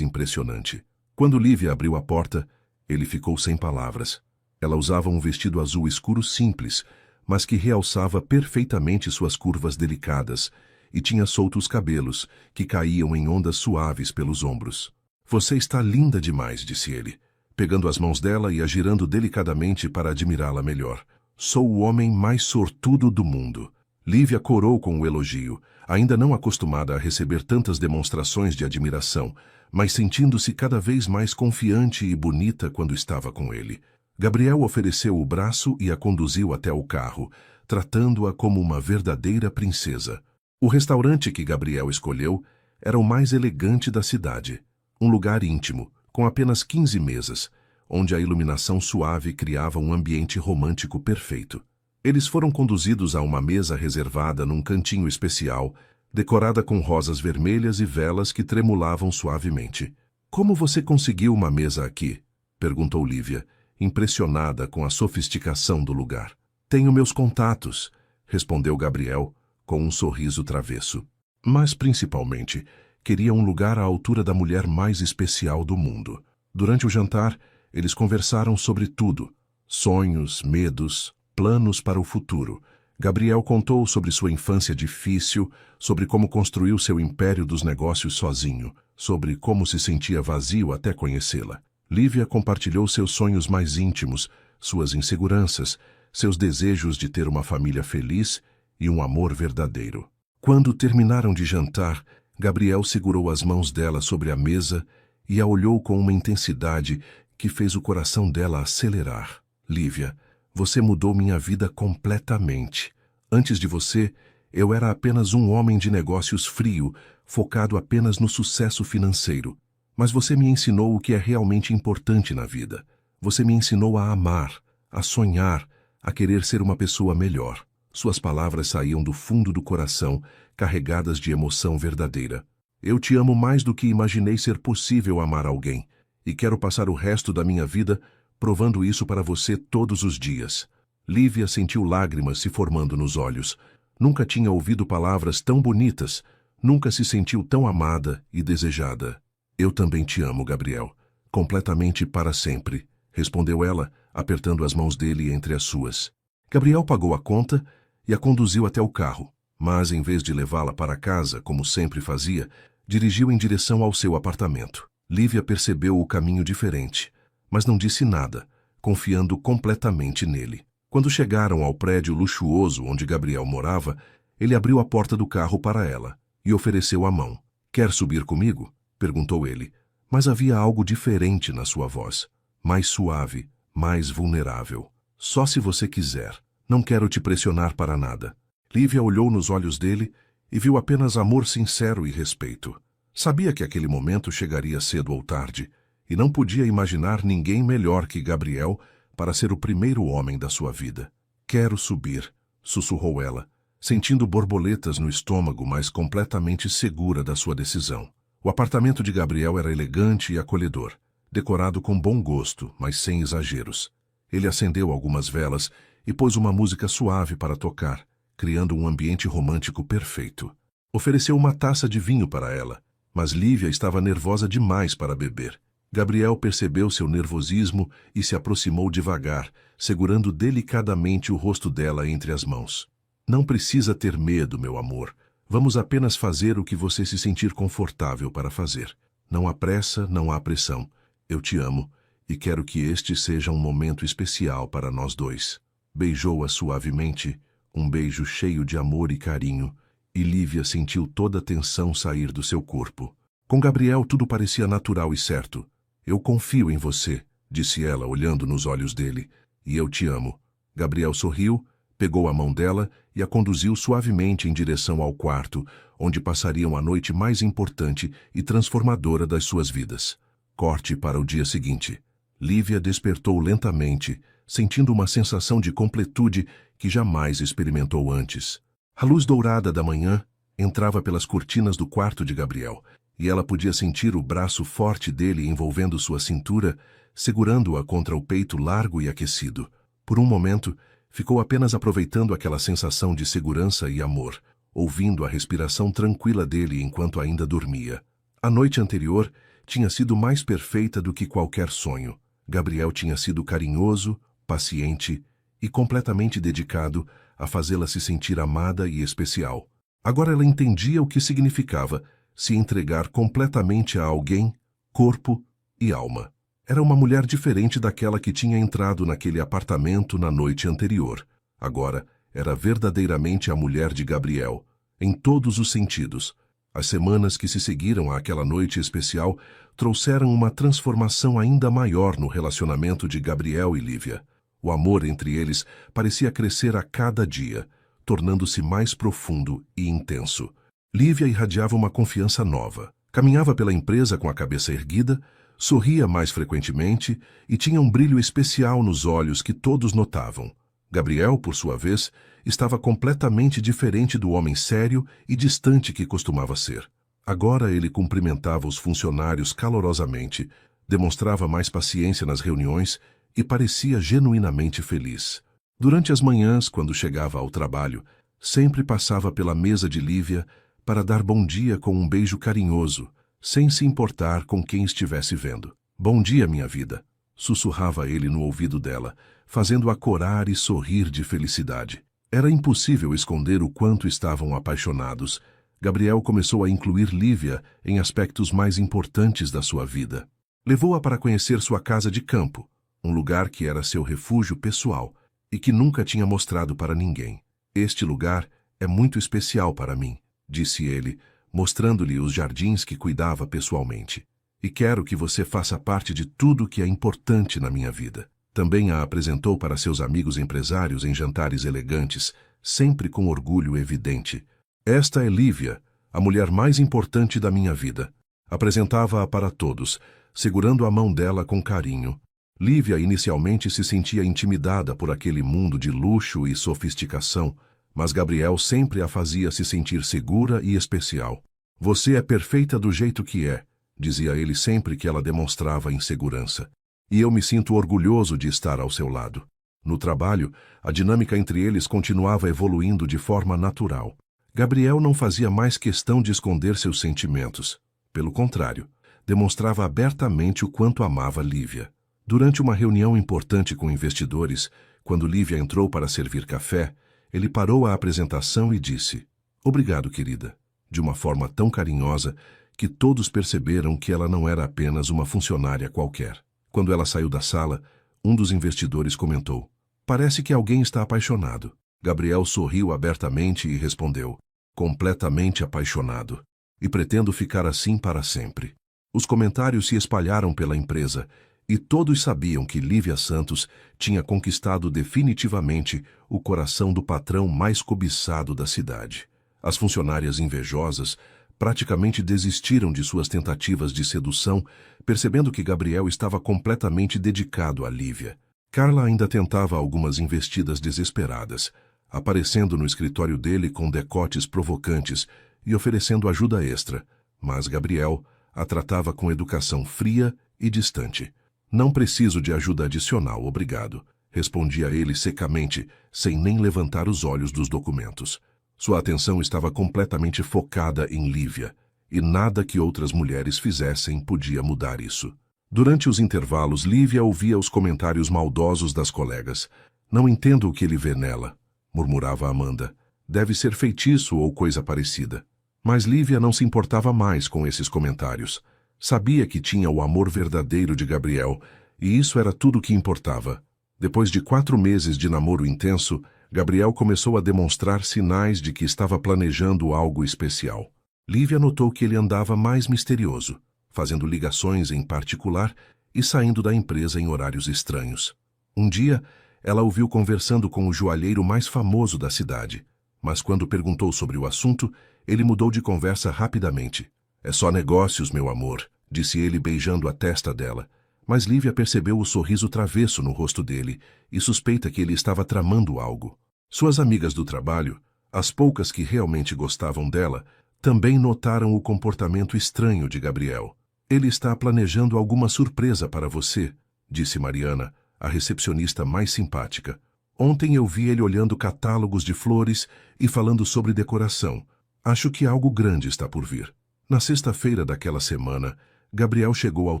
impressionante. Quando Lívia abriu a porta, ele ficou sem palavras. Ela usava um vestido azul escuro simples, mas que realçava perfeitamente suas curvas delicadas, e tinha soltos cabelos, que caíam em ondas suaves pelos ombros. "Você está linda demais", disse ele, pegando as mãos dela e a girando delicadamente para admirá-la melhor. "Sou o homem mais sortudo do mundo." Lívia corou com o elogio, ainda não acostumada a receber tantas demonstrações de admiração, mas sentindo-se cada vez mais confiante e bonita quando estava com ele. Gabriel ofereceu o braço e a conduziu até o carro, tratando-a como uma verdadeira princesa. O restaurante que Gabriel escolheu era o mais elegante da cidade. Um lugar íntimo, com apenas 15 mesas, onde a iluminação suave criava um ambiente romântico perfeito. Eles foram conduzidos a uma mesa reservada num cantinho especial, decorada com rosas vermelhas e velas que tremulavam suavemente. "Como você conseguiu uma mesa aqui?" perguntou Lívia, impressionada com a sofisticação do lugar. "Tenho meus contatos", respondeu Gabriel, com um sorriso travesso. Mas, principalmente, queria um lugar à altura da mulher mais especial do mundo. Durante o jantar, eles conversaram sobre tudo: sonhos, medos, planos para o futuro. Gabriel contou sobre sua infância difícil, sobre como construiu seu império dos negócios sozinho, sobre como se sentia vazio até conhecê-la. Lívia compartilhou seus sonhos mais íntimos, suas inseguranças, seus desejos de ter uma família feliz e um amor verdadeiro. Quando terminaram de jantar, Gabriel segurou as mãos dela sobre a mesa e a olhou com uma intensidade que fez o coração dela acelerar. "Lívia, você mudou minha vida completamente. Antes de você, eu era apenas um homem de negócios frio, focado apenas no sucesso financeiro. Mas você me ensinou o que é realmente importante na vida. Você me ensinou a amar, a sonhar, a querer ser uma pessoa melhor." Suas palavras saíam do fundo do coração, carregadas de emoção verdadeira. "Eu te amo mais do que imaginei ser possível amar alguém, e quero passar o resto da minha vida provando isso para você todos os dias." Lívia sentiu lágrimas se formando nos olhos. Nunca tinha ouvido palavras tão bonitas, nunca se sentiu tão amada e desejada. "Eu também te amo, Gabriel, completamente para sempre", respondeu ela, apertando as mãos dele entre as suas. Gabriel pagou a conta e a conduziu até o carro, mas em vez de levá-la para casa, como sempre fazia, dirigiu em direção ao seu apartamento. Lívia percebeu o caminho diferente, mas não disse nada, confiando completamente nele. Quando chegaram ao prédio luxuoso onde Gabriel morava, ele abriu a porta do carro para ela e ofereceu a mão. "Quer subir comigo?" perguntou ele, mas havia algo diferente na sua voz, mais suave, mais vulnerável. "Só se você quiser. Não quero te pressionar para nada." Lívia olhou nos olhos dele e viu apenas amor sincero e respeito. Sabia que aquele momento chegaria cedo ou tarde, e não podia imaginar ninguém melhor que Gabriel para ser o primeiro homem da sua vida. "Quero subir", sussurrou ela, sentindo borboletas no estômago, mas completamente segura da sua decisão. O apartamento de Gabriel era elegante e acolhedor, decorado com bom gosto, mas sem exageros. Ele acendeu algumas velas e pôs uma música suave para tocar, criando um ambiente romântico perfeito. Ofereceu uma taça de vinho para ela, mas Lívia estava nervosa demais para beber. Gabriel percebeu seu nervosismo e se aproximou devagar, segurando delicadamente o rosto dela entre as mãos. "Não precisa ter medo, meu amor. Vamos apenas fazer o que você se sentir confortável para fazer. Não há pressa, não há pressão. Eu te amo e quero que este seja um momento especial para nós dois." Beijou-a suavemente, um beijo cheio de amor e carinho, e Lívia sentiu toda a tensão sair do seu corpo. Com Gabriel tudo parecia natural e certo. "Eu confio em você", disse ela, olhando nos olhos dele, "e eu te amo." Gabriel sorriu, pegou a mão dela e a conduziu suavemente em direção ao quarto, onde passariam a noite mais importante e transformadora das suas vidas. Corte para o dia seguinte. Lívia despertou lentamente, sentindo uma sensação de completude que jamais experimentou antes. A luz dourada da manhã entrava pelas cortinas do quarto de Gabriel, e ela podia sentir o braço forte dele envolvendo sua cintura, segurando-a contra o peito largo e aquecido. Por um momento, ficou apenas aproveitando aquela sensação de segurança e amor, ouvindo a respiração tranquila dele enquanto ainda dormia. A noite anterior tinha sido mais perfeita do que qualquer sonho. Gabriel tinha sido carinhoso, paciente e completamente dedicado a fazê-la se sentir amada e especial. Agora ela entendia o que significava se entregar completamente a alguém, corpo e alma. Era uma mulher diferente daquela que tinha entrado naquele apartamento na noite anterior. Agora era verdadeiramente a mulher de Gabriel, em todos os sentidos. As semanas que se seguiram àquela noite especial trouxeram uma transformação ainda maior no relacionamento de Gabriel e Lívia. O amor entre eles parecia crescer a cada dia, tornando-se mais profundo e intenso. Lívia irradiava uma confiança nova. Caminhava pela empresa com a cabeça erguida, sorria mais frequentemente e tinha um brilho especial nos olhos que todos notavam. Gabriel, por sua vez, estava completamente diferente do homem sério e distante que costumava ser. Agora ele cumprimentava os funcionários calorosamente, demonstrava mais paciência nas reuniões e parecia genuinamente feliz. Durante as manhãs, quando chegava ao trabalho, sempre passava pela mesa de Lívia para dar bom dia com um beijo carinhoso, sem se importar com quem estivesse vendo. "Bom dia, minha vida", sussurrava ele no ouvido dela, fazendo-a corar e sorrir de felicidade. Era impossível esconder o quanto estavam apaixonados. Gabriel começou a incluir Lívia em aspectos mais importantes da sua vida. Levou-a para conhecer sua casa de campo, um lugar que era seu refúgio pessoal e que nunca tinha mostrado para ninguém. "Este lugar é muito especial para mim", disse ele, mostrando-lhe os jardins que cuidava pessoalmente. "E quero que você faça parte de tudo que é importante na minha vida." Também a apresentou para seus amigos empresários em jantares elegantes, sempre com orgulho evidente. "Esta é Lívia, a mulher mais importante da minha vida." Apresentava-a para todos, segurando a mão dela com carinho. Lívia inicialmente se sentia intimidada por aquele mundo de luxo e sofisticação, mas Gabriel sempre a fazia se sentir segura e especial. "Você é perfeita do jeito que é", dizia ele sempre que ela demonstrava insegurança. "E eu me sinto orgulhoso de estar ao seu lado." No trabalho, a dinâmica entre eles continuava evoluindo de forma natural. Gabriel não fazia mais questão de esconder seus sentimentos. Pelo contrário, demonstrava abertamente o quanto amava Lívia. Durante uma reunião importante com investidores, quando Lívia entrou para servir café, ele parou a apresentação e disse: "Obrigado, querida", de uma forma tão carinhosa que todos perceberam que ela não era apenas uma funcionária qualquer. Quando ela saiu da sala, um dos investidores comentou: "Parece que alguém está apaixonado." Gabriel sorriu abertamente e respondeu: "Completamente apaixonado. E pretendo ficar assim para sempre." Os comentários se espalharam pela empresa e todos sabiam que Lívia Santos tinha conquistado definitivamente o coração do patrão mais cobiçado da cidade. As funcionárias invejosas praticamente desistiram de suas tentativas de sedução, percebendo que Gabriel estava completamente dedicado a Lívia. Carla ainda tentava algumas investidas desesperadas, aparecendo no escritório dele com decotes provocantes e oferecendo ajuda extra, mas Gabriel a tratava com educação fria e distante. "Não preciso de ajuda adicional, obrigado", respondia ele secamente, sem nem levantar os olhos dos documentos. Sua atenção estava completamente focada em Lívia, e nada que outras mulheres fizessem podia mudar isso. Durante os intervalos, Lívia ouvia os comentários maldosos das colegas. "Não entendo o que ele vê nela", murmurava Amanda. "Deve ser feitiço ou coisa parecida." Mas Lívia não se importava mais com esses comentários. Sabia que tinha o amor verdadeiro de Gabriel, e isso era tudo o que importava. Depois de 4 meses de namoro intenso, Gabriel começou a demonstrar sinais de que estava planejando algo especial. Lívia notou que ele andava mais misterioso, fazendo ligações em particular e saindo da empresa em horários estranhos. Um dia, ela o viu conversando com o joalheiro mais famoso da cidade, mas quando perguntou sobre o assunto, ele mudou de conversa rapidamente. "É só negócios, meu amor", disse ele beijando a testa dela. Mas Lívia percebeu o sorriso travesso no rosto dele e suspeita que ele estava tramando algo. Suas amigas do trabalho, as poucas que realmente gostavam dela, também notaram o comportamento estranho de Gabriel. "Ele está planejando alguma surpresa para você", disse Mariana, a recepcionista mais simpática. Ontem eu vi ele olhando catálogos de flores e falando sobre decoração. Acho que algo grande está por vir. Na sexta-feira daquela semana, Gabriel chegou ao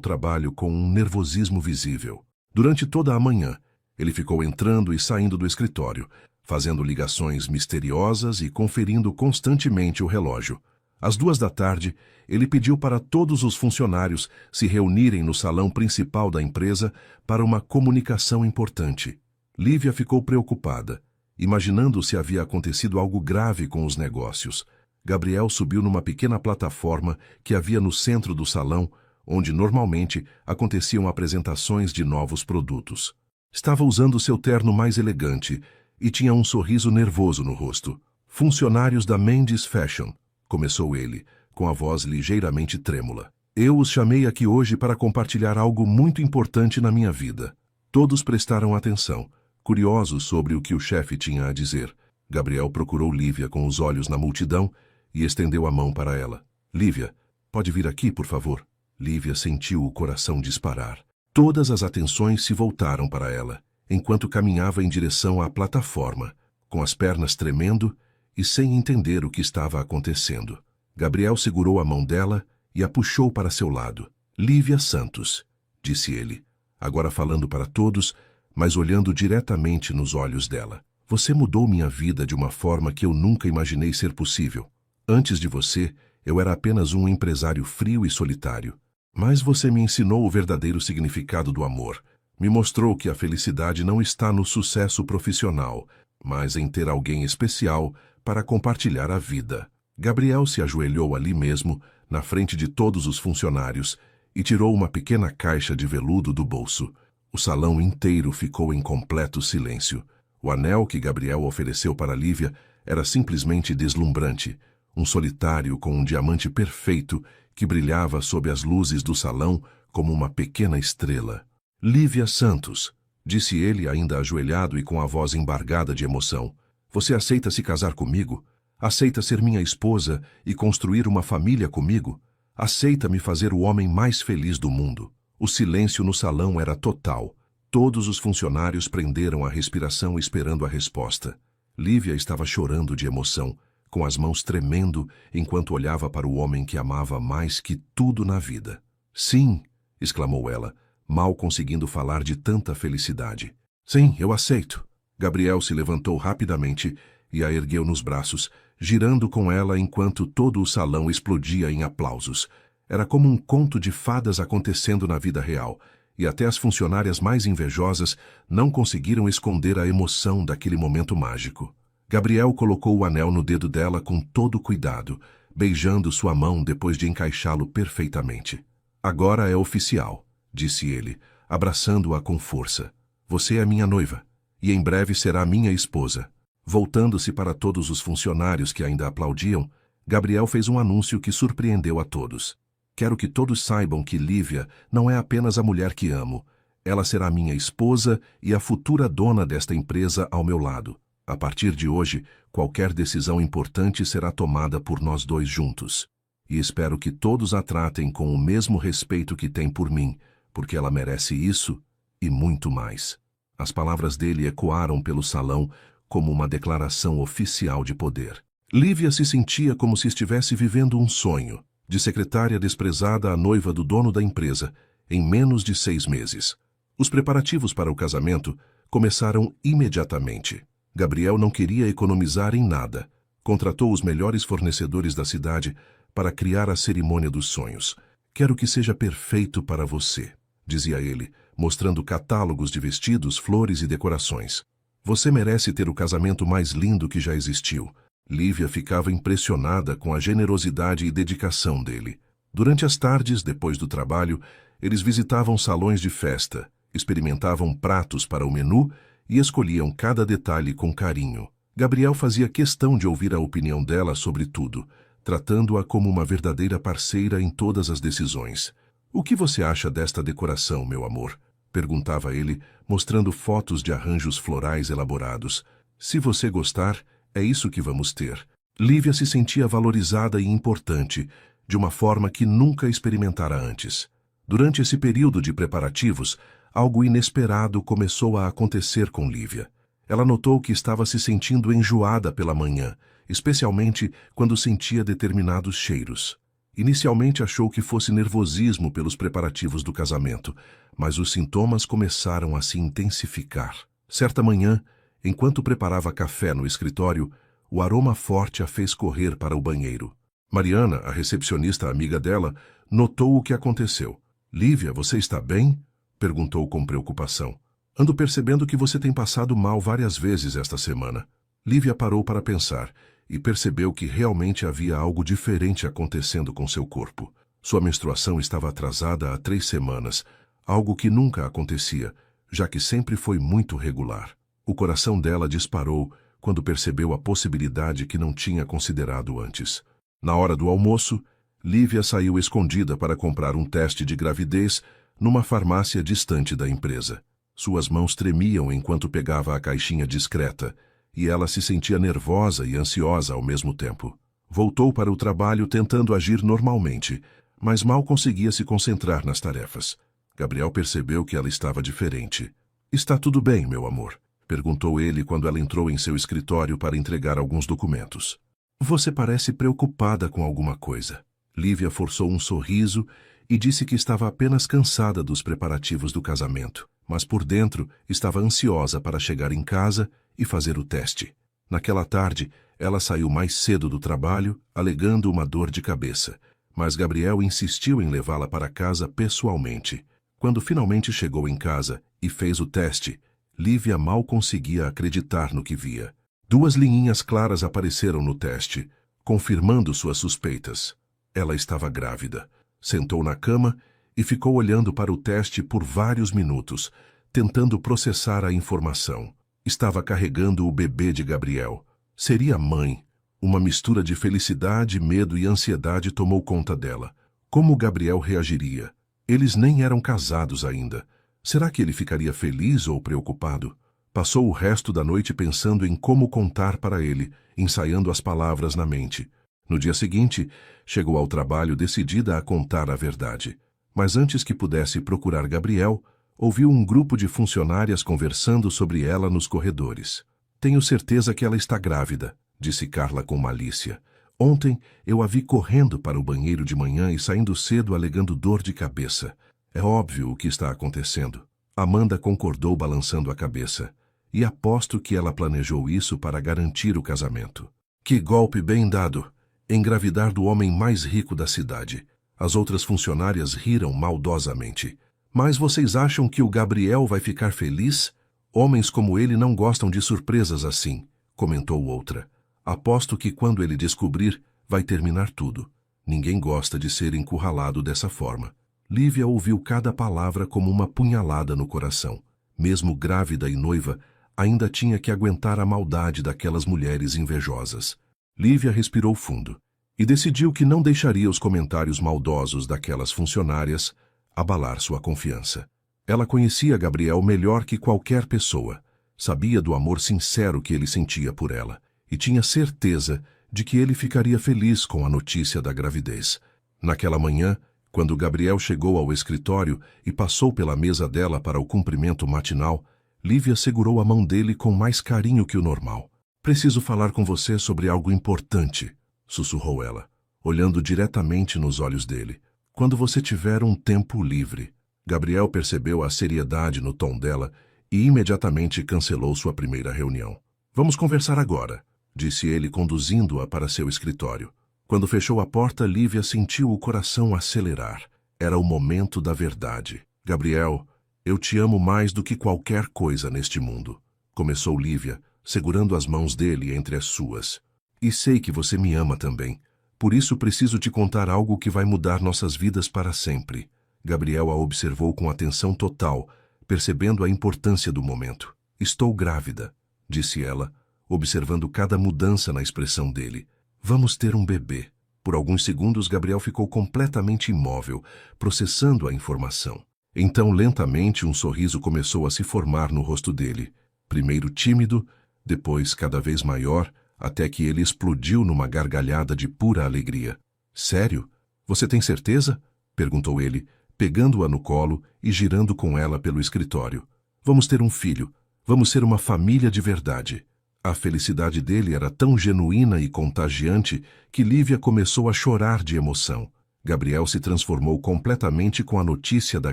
trabalho com um nervosismo visível. Durante toda a manhã, ele ficou entrando e saindo do escritório, fazendo ligações misteriosas e conferindo constantemente o relógio. Às 14h, ele pediu para todos os funcionários se reunirem no salão principal da empresa para uma comunicação importante. Lívia ficou preocupada, imaginando se havia acontecido algo grave com os negócios. Gabriel subiu numa pequena plataforma que havia no centro do salão, onde normalmente aconteciam apresentações de novos produtos. Estava usando seu terno mais elegante e tinha um sorriso nervoso no rosto. "Funcionários da Mendes Fashion", começou ele, com a voz ligeiramente trêmula. "Eu os chamei aqui hoje para compartilhar algo muito importante na minha vida." Todos prestaram atenção, curiosos sobre o que o chefe tinha a dizer. Gabriel procurou Lívia com os olhos na multidão e estendeu a mão para ela. "Lívia, pode vir aqui, por favor?" Lívia sentiu o coração disparar. Todas as atenções se voltaram para ela, enquanto caminhava em direção à plataforma, com as pernas tremendo e sem entender o que estava acontecendo. Gabriel segurou a mão dela e a puxou para seu lado. "Lívia Santos", disse ele, agora falando para todos, mas olhando diretamente nos olhos dela. "Você mudou minha vida de uma forma que eu nunca imaginei ser possível. Antes de você, eu era apenas um empresário frio e solitário. Mas você me ensinou o verdadeiro significado do amor. Me mostrou que a felicidade não está no sucesso profissional, mas em ter alguém especial para compartilhar a vida." Gabriel se ajoelhou ali mesmo, na frente de todos os funcionários, e tirou uma pequena caixa de veludo do bolso. O salão inteiro ficou em completo silêncio. O anel que Gabriel ofereceu para Lívia era simplesmente deslumbrante, um solitário com um diamante perfeito que brilhava sob as luzes do salão como uma pequena estrela. "Lívia Santos", disse ele ainda ajoelhado e com a voz embargada de emoção. "Você aceita se casar comigo? Aceita ser minha esposa e construir uma família comigo? Aceita me fazer o homem mais feliz do mundo?" O silêncio no salão era total. Todos os funcionários prenderam a respiração esperando a resposta. Lívia estava chorando de emoção, com as mãos tremendo enquanto olhava para o homem que amava mais que tudo na vida. "Sim", exclamou ela, mal conseguindo falar de tanta felicidade. "Sim, eu aceito." Gabriel se levantou rapidamente e a ergueu nos braços, girando com ela enquanto todo o salão explodia em aplausos. Era como um conto de fadas acontecendo na vida real, e até as funcionárias mais invejosas não conseguiram esconder a emoção daquele momento mágico. Gabriel colocou o anel no dedo dela com todo cuidado, beijando sua mão depois de encaixá-lo perfeitamente. "Agora é oficial", disse ele, abraçando-a com força. "Você é minha noiva, e em breve será minha esposa." Voltando-se para todos os funcionários que ainda aplaudiam, Gabriel fez um anúncio que surpreendeu a todos. "Quero que todos saibam que Lívia não é apenas a mulher que amo. Ela será minha esposa e a futura dona desta empresa ao meu lado. A partir de hoje, qualquer decisão importante será tomada por nós dois juntos. E espero que todos a tratem com o mesmo respeito que tem por mim, porque ela merece isso e muito mais." As palavras dele ecoaram pelo salão como uma declaração oficial de poder. Lívia se sentia como se estivesse vivendo um sonho, de secretária desprezada à noiva do dono da empresa, em menos de 6 meses. Os preparativos para o casamento começaram imediatamente. Gabriel não queria economizar em nada. Contratou os melhores fornecedores da cidade para criar a cerimônia dos sonhos. "Quero que seja perfeito para você", dizia ele, mostrando catálogos de vestidos, flores e decorações. "Você merece ter o casamento mais lindo que já existiu." Lívia ficava impressionada com a generosidade e dedicação dele. Durante as tardes, depois do trabalho, eles visitavam salões de festa, experimentavam pratos para o menu e escolhiam cada detalhe com carinho. Gabriel fazia questão de ouvir a opinião dela sobre tudo, tratando-a como uma verdadeira parceira em todas as decisões. "O que você acha desta decoração, meu amor?" perguntava ele, mostrando fotos de arranjos florais elaborados. "Se você gostar, é isso que vamos ter." Lívia se sentia valorizada e importante, de uma forma que nunca experimentara antes. Durante esse período de preparativos, algo inesperado começou a acontecer com Lívia. Ela notou que estava se sentindo enjoada pela manhã, especialmente quando sentia determinados cheiros. Inicialmente achou que fosse nervosismo pelos preparativos do casamento, mas os sintomas começaram a se intensificar. Certa manhã, enquanto preparava café no escritório, o aroma forte a fez correr para o banheiro. Mariana, a recepcionista amiga dela, notou o que aconteceu. "Lívia, você está bem?" perguntou com preocupação. "Ando percebendo que você tem passado mal várias vezes esta semana." Lívia parou para pensar e percebeu que realmente havia algo diferente acontecendo com seu corpo. Sua menstruação estava atrasada há 3 semanas, algo que nunca acontecia, já que sempre foi muito regular. O coração dela disparou quando percebeu a possibilidade que não tinha considerado antes. Na hora do almoço, Lívia saiu escondida para comprar um teste de gravidez numa farmácia distante da empresa. Suas mãos tremiam enquanto pegava a caixinha discreta, e ela se sentia nervosa e ansiosa ao mesmo tempo. Voltou para o trabalho tentando agir normalmente, mas mal conseguia se concentrar nas tarefas. Gabriel percebeu que ela estava diferente. "Está tudo bem, meu amor?" perguntou ele quando ela entrou em seu escritório para entregar alguns documentos. "Você parece preocupada com alguma coisa." Lívia forçou um sorriso e disse que estava apenas cansada dos preparativos do casamento, mas por dentro estava ansiosa para chegar em casa e fazer o teste. Naquela tarde, ela saiu mais cedo do trabalho, alegando uma dor de cabeça, mas Gabriel insistiu em levá-la para casa pessoalmente. Quando finalmente chegou em casa e fez o teste, Lívia mal conseguia acreditar no que via. 2 linhinhas claras apareceram no teste, confirmando suas suspeitas. Ela estava grávida. Sentou na cama e ficou olhando para o teste por vários minutos, tentando processar a informação. Estava carregando o bebê de Gabriel. Seria mãe. Uma mistura de felicidade, medo e ansiedade tomou conta dela. Como Gabriel reagiria? Eles nem eram casados ainda. Será que ele ficaria feliz ou preocupado? Passou o resto da noite pensando em como contar para ele, ensaiando as palavras na mente. No dia seguinte, chegou ao trabalho decidida a contar a verdade. Mas antes que pudesse procurar Gabriel, ouviu um grupo de funcionárias conversando sobre ela nos corredores. "Tenho certeza que ela está grávida", disse Carla com malícia. "Ontem eu a vi correndo para o banheiro de manhã e saindo cedo alegando dor de cabeça. É óbvio o que está acontecendo." Amanda concordou balançando a cabeça. "E aposto que ela planejou isso para garantir o casamento." "Que golpe bem dado! Engravidar do homem mais rico da cidade." As outras funcionárias riram maldosamente. "Mas vocês acham que o Gabriel vai ficar feliz? Homens como ele não gostam de surpresas assim", comentou outra. "Aposto que quando ele descobrir, vai terminar tudo. Ninguém gosta de ser encurralado dessa forma." Lívia ouviu cada palavra como uma punhalada no coração. Mesmo grávida e noiva, ainda tinha que aguentar a maldade daquelas mulheres invejosas. Lívia respirou fundo e decidiu que não deixaria os comentários maldosos daquelas funcionárias abalar sua confiança. Ela conhecia Gabriel melhor que qualquer pessoa, sabia do amor sincero que ele sentia por ela e tinha certeza de que ele ficaria feliz com a notícia da gravidez. Naquela manhã, quando Gabriel chegou ao escritório e passou pela mesa dela para o cumprimento matinal, Lívia segurou a mão dele com mais carinho que o normal. "Preciso falar com você sobre algo importante", sussurrou ela, olhando diretamente nos olhos dele. "Quando você tiver um tempo livre." Gabriel percebeu a seriedade no tom dela e imediatamente cancelou sua primeira reunião. "Vamos conversar agora", disse ele conduzindo-a para seu escritório. Quando fechou a porta, Lívia sentiu o coração acelerar. Era o momento da verdade. "Gabriel, eu te amo mais do que qualquer coisa neste mundo", começou Lívia, segurando as mãos dele entre as suas. "E sei que você me ama também. Por isso preciso te contar algo que vai mudar nossas vidas para sempre." Gabriel a observou com atenção total, percebendo a importância do momento. "Estou grávida", disse ela, observando cada mudança na expressão dele. "Vamos ter um bebê." Por alguns segundos, Gabriel ficou completamente imóvel, processando a informação. Então, lentamente, um sorriso começou a se formar no rosto dele. Primeiro tímido, depois cada vez maior, até que ele explodiu numa gargalhada de pura alegria. "Sério? Você tem certeza?" perguntou ele, pegando-a no colo e girando com ela pelo escritório. Vamos ter um filho. Vamos ser uma família de verdade. A felicidade dele era tão genuína e contagiante que Lívia começou a chorar de emoção. Gabriel se transformou completamente com a notícia da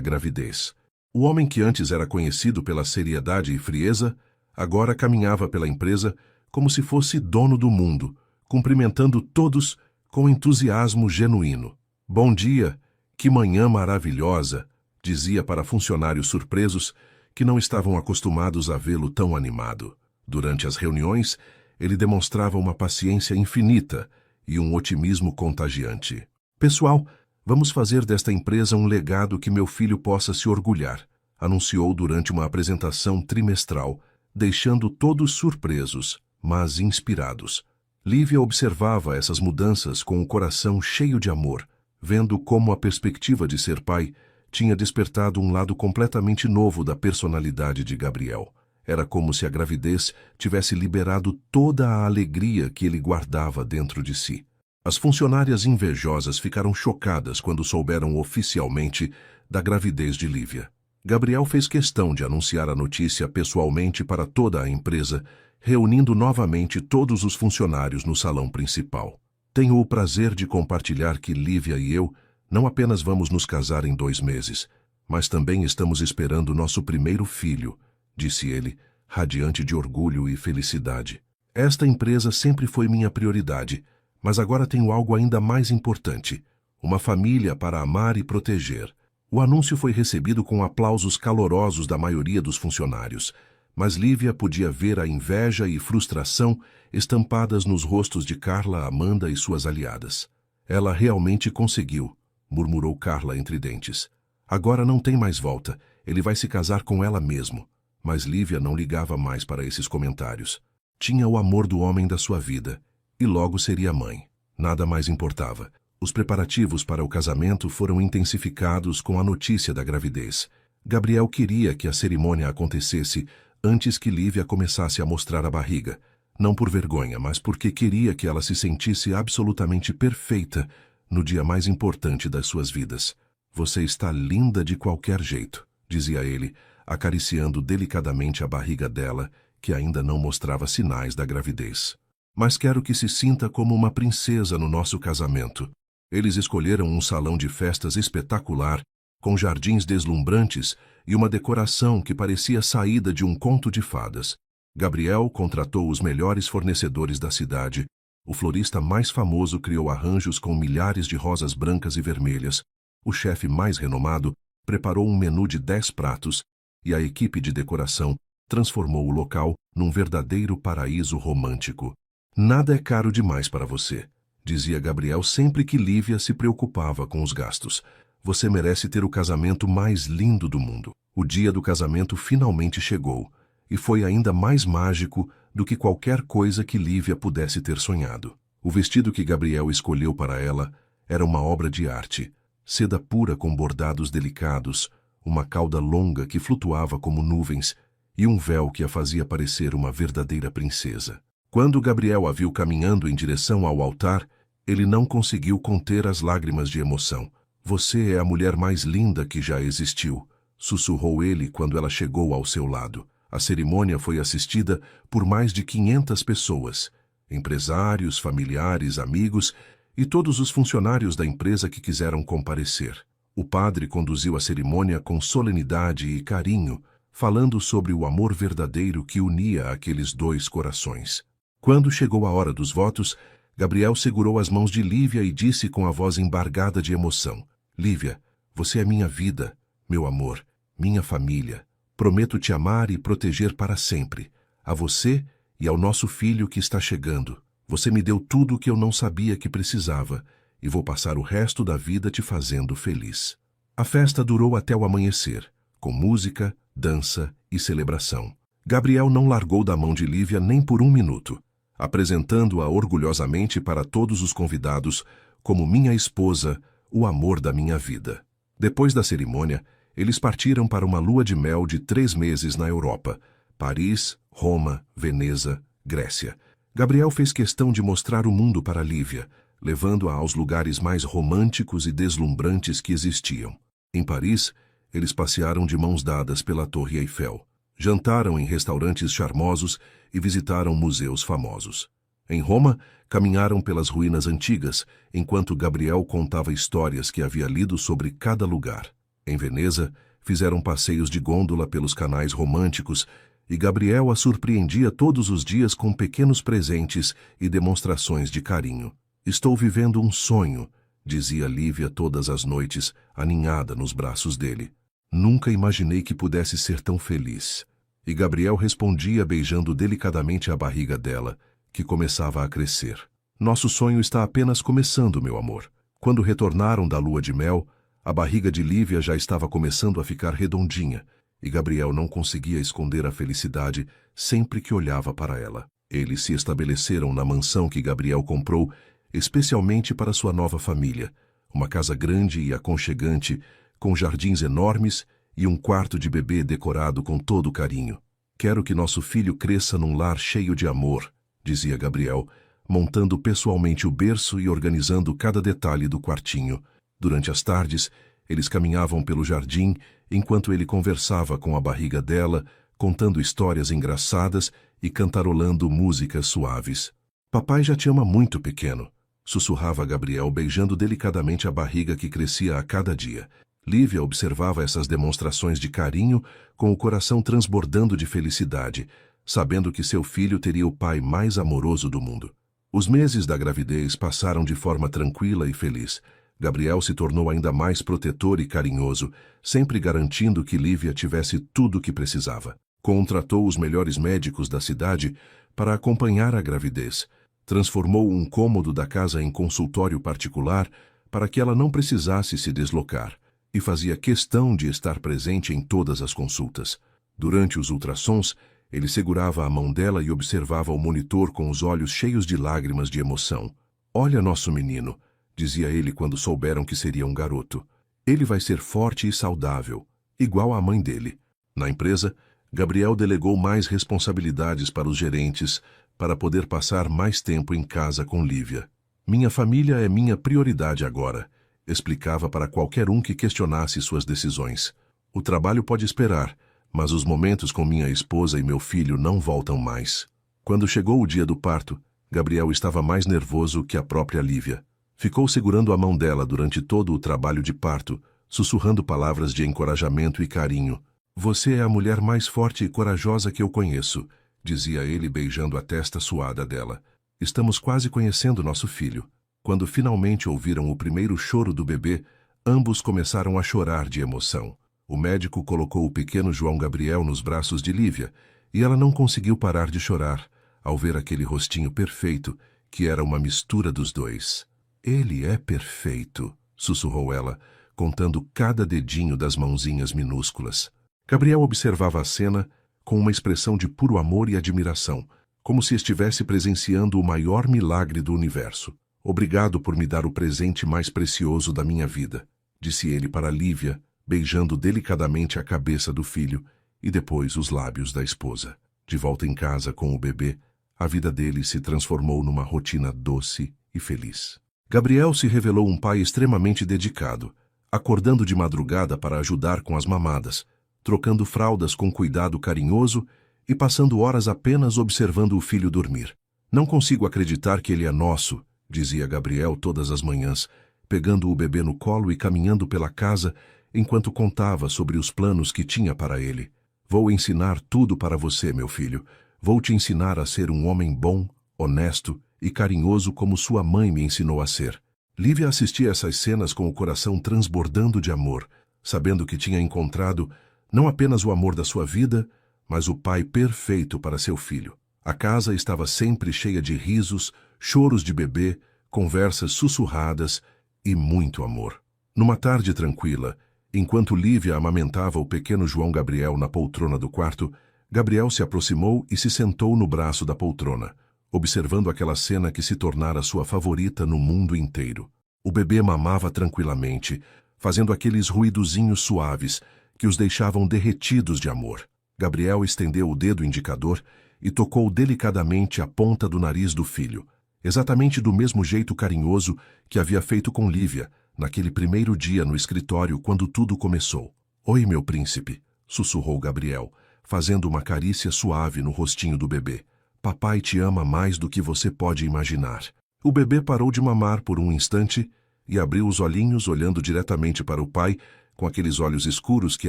gravidez. O homem que antes era conhecido pela seriedade e frieza, agora caminhava pela empresa como se fosse dono do mundo, cumprimentando todos com entusiasmo genuíno. Bom dia, que manhã maravilhosa, dizia para funcionários surpresos que não estavam acostumados a vê-lo tão animado. Durante as reuniões, ele demonstrava uma paciência infinita e um otimismo contagiante. Pessoal, vamos fazer desta empresa um legado que meu filho possa se orgulhar, anunciou durante uma apresentação trimestral, deixando todos surpresos, mas inspirados. Lívia observava essas mudanças com o coração cheio de amor, vendo como a perspectiva de ser pai tinha despertado um lado completamente novo da personalidade de Gabriel. Era como se a gravidez tivesse liberado toda a alegria que ele guardava dentro de si. As funcionárias invejosas ficaram chocadas quando souberam oficialmente da gravidez de Lívia. Gabriel fez questão de anunciar a notícia pessoalmente para toda a empresa, reunindo novamente todos os funcionários no salão principal. Tenho o prazer de compartilhar que Lívia e eu não apenas vamos nos casar em 2 meses, mas também estamos esperando nosso primeiro filho, disse ele, radiante de orgulho e felicidade. Esta empresa sempre foi minha prioridade, mas agora tenho algo ainda mais importante, uma família para amar e proteger. O anúncio foi recebido com aplausos calorosos da maioria dos funcionários, mas Lívia podia ver a inveja e frustração estampadas nos rostos de Carla, Amanda e suas aliadas. Ela realmente conseguiu, murmurou Carla entre dentes. Agora não tem mais volta, ele vai se casar com ela mesmo. Mas Lívia não ligava mais para esses comentários. Tinha o amor do homem da sua vida, e logo seria mãe. Nada mais importava. Os preparativos para o casamento foram intensificados com a notícia da gravidez. Gabriel queria que a cerimônia acontecesse antes que Lívia começasse a mostrar a barriga. Não por vergonha, mas porque queria que ela se sentisse absolutamente perfeita no dia mais importante das suas vidas. Você está linda de qualquer jeito, dizia ele, acariciando delicadamente a barriga dela, que ainda não mostrava sinais da gravidez. Mas quero que se sinta como uma princesa no nosso casamento. Eles escolheram um salão de festas espetacular, com jardins deslumbrantes e uma decoração que parecia saída de um conto de fadas. Gabriel contratou os melhores fornecedores da cidade. O florista mais famoso criou arranjos com milhares de rosas brancas e vermelhas. O chefe mais renomado preparou um menu de 10 pratos e a equipe de decoração transformou o local num verdadeiro paraíso romântico. Nada é caro demais para você, dizia Gabriel sempre que Lívia se preocupava com os gastos. Você merece ter o casamento mais lindo do mundo. O dia do casamento finalmente chegou, e foi ainda mais mágico do que qualquer coisa que Lívia pudesse ter sonhado. O vestido que Gabriel escolheu para ela era uma obra de arte, seda pura com bordados delicados, uma cauda longa que flutuava como nuvens e um véu que a fazia parecer uma verdadeira princesa. Quando Gabriel a viu caminhando em direção ao altar, ele não conseguiu conter as lágrimas de emoção. Você é a mulher mais linda que já existiu, sussurrou ele quando ela chegou ao seu lado. A cerimônia foi assistida por mais de 500 pessoas, empresários, familiares, amigos e todos os funcionários da empresa que quiseram comparecer. O padre conduziu a cerimônia com solenidade e carinho, falando sobre o amor verdadeiro que unia aqueles 2 corações. Quando chegou a hora dos votos, Gabriel segurou as mãos de Lívia e disse com a voz embargada de emoção: Lívia, você é minha vida, meu amor, minha família. Prometo te amar e proteger para sempre, a você e ao nosso filho que está chegando. Você me deu tudo o que eu não sabia que precisava, e vou passar o resto da vida te fazendo feliz. A festa durou até o amanhecer, com música, dança e celebração. Gabriel não largou da mão de Lívia nem por 1 minuto, apresentando-a orgulhosamente para todos os convidados como minha esposa, o amor da minha vida. Depois da cerimônia, eles partiram para uma lua de mel de 3 meses na Europa, Paris, Roma, Veneza, Grécia. Gabriel fez questão de mostrar o mundo para Lívia, levando-a aos lugares mais românticos e deslumbrantes que existiam. Em Paris, eles passearam de mãos dadas pela Torre Eiffel, jantaram em restaurantes charmosos e visitaram museus famosos. Em Roma, caminharam pelas ruínas antigas, enquanto Gabriel contava histórias que havia lido sobre cada lugar. Em Veneza, fizeram passeios de gôndola pelos canais românticos e Gabriel a surpreendia todos os dias com pequenos presentes e demonstrações de carinho. "Estou vivendo um sonho", dizia Lívia todas as noites, aninhada nos braços dele. "Nunca imaginei que pudesse ser tão feliz." E Gabriel respondia beijando delicadamente a barriga dela, que começava a crescer. "Nosso sonho está apenas começando, meu amor." Quando retornaram da lua de mel, a barriga de Lívia já estava começando a ficar redondinha, e Gabriel não conseguia esconder a felicidade sempre que olhava para ela. Eles se estabeleceram na mansão que Gabriel comprou especialmente para sua nova família, uma casa grande e aconchegante, com jardins enormes e um quarto de bebê decorado com todo carinho. "Quero que nosso filho cresça num lar cheio de amor", dizia Gabriel, montando pessoalmente o berço e organizando cada detalhe do quartinho. Durante as tardes, eles caminhavam pelo jardim, enquanto ele conversava com a barriga dela, contando histórias engraçadas e cantarolando músicas suaves. "Papai já te ama muito, pequeno", sussurrava Gabriel, beijando delicadamente a barriga que crescia a cada dia. Lívia observava essas demonstrações de carinho com o coração transbordando de felicidade, sabendo que seu filho teria o pai mais amoroso do mundo. Os meses da gravidez passaram de forma tranquila e feliz. Gabriel se tornou ainda mais protetor e carinhoso, sempre garantindo que Lívia tivesse tudo o que precisava. Contratou os melhores médicos da cidade para acompanhar a gravidez. Transformou um cômodo da casa em consultório particular para que ela não precisasse se deslocar, e fazia questão de estar presente em todas as consultas. Durante os ultrassons, ele segurava a mão dela e observava o monitor com os olhos cheios de lágrimas de emoção. "Olha nosso menino", dizia ele quando souberam que seria um garoto. "Ele vai ser forte e saudável, igual à mãe dele." Na empresa, Gabriel delegou mais responsabilidades para os gerentes, para poder passar mais tempo em casa com Lívia. "Minha família é minha prioridade agora", explicava para qualquer um que questionasse suas decisões. "O trabalho pode esperar, mas os momentos com minha esposa e meu filho não voltam mais." Quando chegou o dia do parto, Gabriel estava mais nervoso que a própria Lívia. Ficou segurando a mão dela durante todo o trabalho de parto, sussurrando palavras de encorajamento e carinho. "Você é a mulher mais forte e corajosa que eu conheço", dizia ele beijando a testa suada dela. "Estamos quase conhecendo nosso filho." Quando finalmente ouviram o primeiro choro do bebê, ambos começaram a chorar de emoção. O médico colocou o pequeno João Gabriel nos braços de Lívia, e ela não conseguiu parar de chorar, ao ver aquele rostinho perfeito, que era uma mistura dos dois. "Ele é perfeito", sussurrou ela, contando cada dedinho das mãozinhas minúsculas. Gabriel observava a cena com uma expressão de puro amor e admiração, como se estivesse presenciando o maior milagre do universo. "Obrigado por me dar o presente mais precioso da minha vida", disse ele para Lívia, beijando delicadamente a cabeça do filho e depois os lábios da esposa. De volta em casa com o bebê, a vida dele se transformou numa rotina doce e feliz. Gabriel se revelou um pai extremamente dedicado, acordando de madrugada para ajudar com as mamadas, trocando fraldas com cuidado carinhoso e passando horas apenas observando o filho dormir. "Não consigo acreditar que ele é nosso", dizia Gabriel todas as manhãs, pegando o bebê no colo e caminhando pela casa enquanto contava sobre os planos que tinha para ele. "Vou ensinar tudo para você, meu filho. Vou te ensinar a ser um homem bom, honesto e carinhoso como sua mãe me ensinou a ser." Lívia assistia essas cenas com o coração transbordando de amor, sabendo que tinha encontrado não apenas o amor da sua vida, mas o pai perfeito para seu filho. A casa estava sempre cheia de risos, choros de bebê, conversas sussurradas e muito amor. Numa tarde tranquila, enquanto Lívia amamentava o pequeno João Gabriel na poltrona do quarto, Gabriel se aproximou e se sentou no braço da poltrona, observando aquela cena que se tornara sua favorita no mundo inteiro. O bebê mamava tranquilamente, fazendo aqueles ruidozinhos suaves que os deixavam derretidos de amor. Gabriel estendeu o dedo indicador e tocou delicadamente a ponta do nariz do filho, exatamente do mesmo jeito carinhoso que havia feito com Lívia, naquele primeiro dia no escritório quando tudo começou. Oi, meu príncipe, sussurrou Gabriel, fazendo uma carícia suave no rostinho do bebê. Papai te ama mais do que você pode imaginar. O bebê parou de mamar por um instante e abriu os olhinhos olhando diretamente para o pai, com aqueles olhos escuros que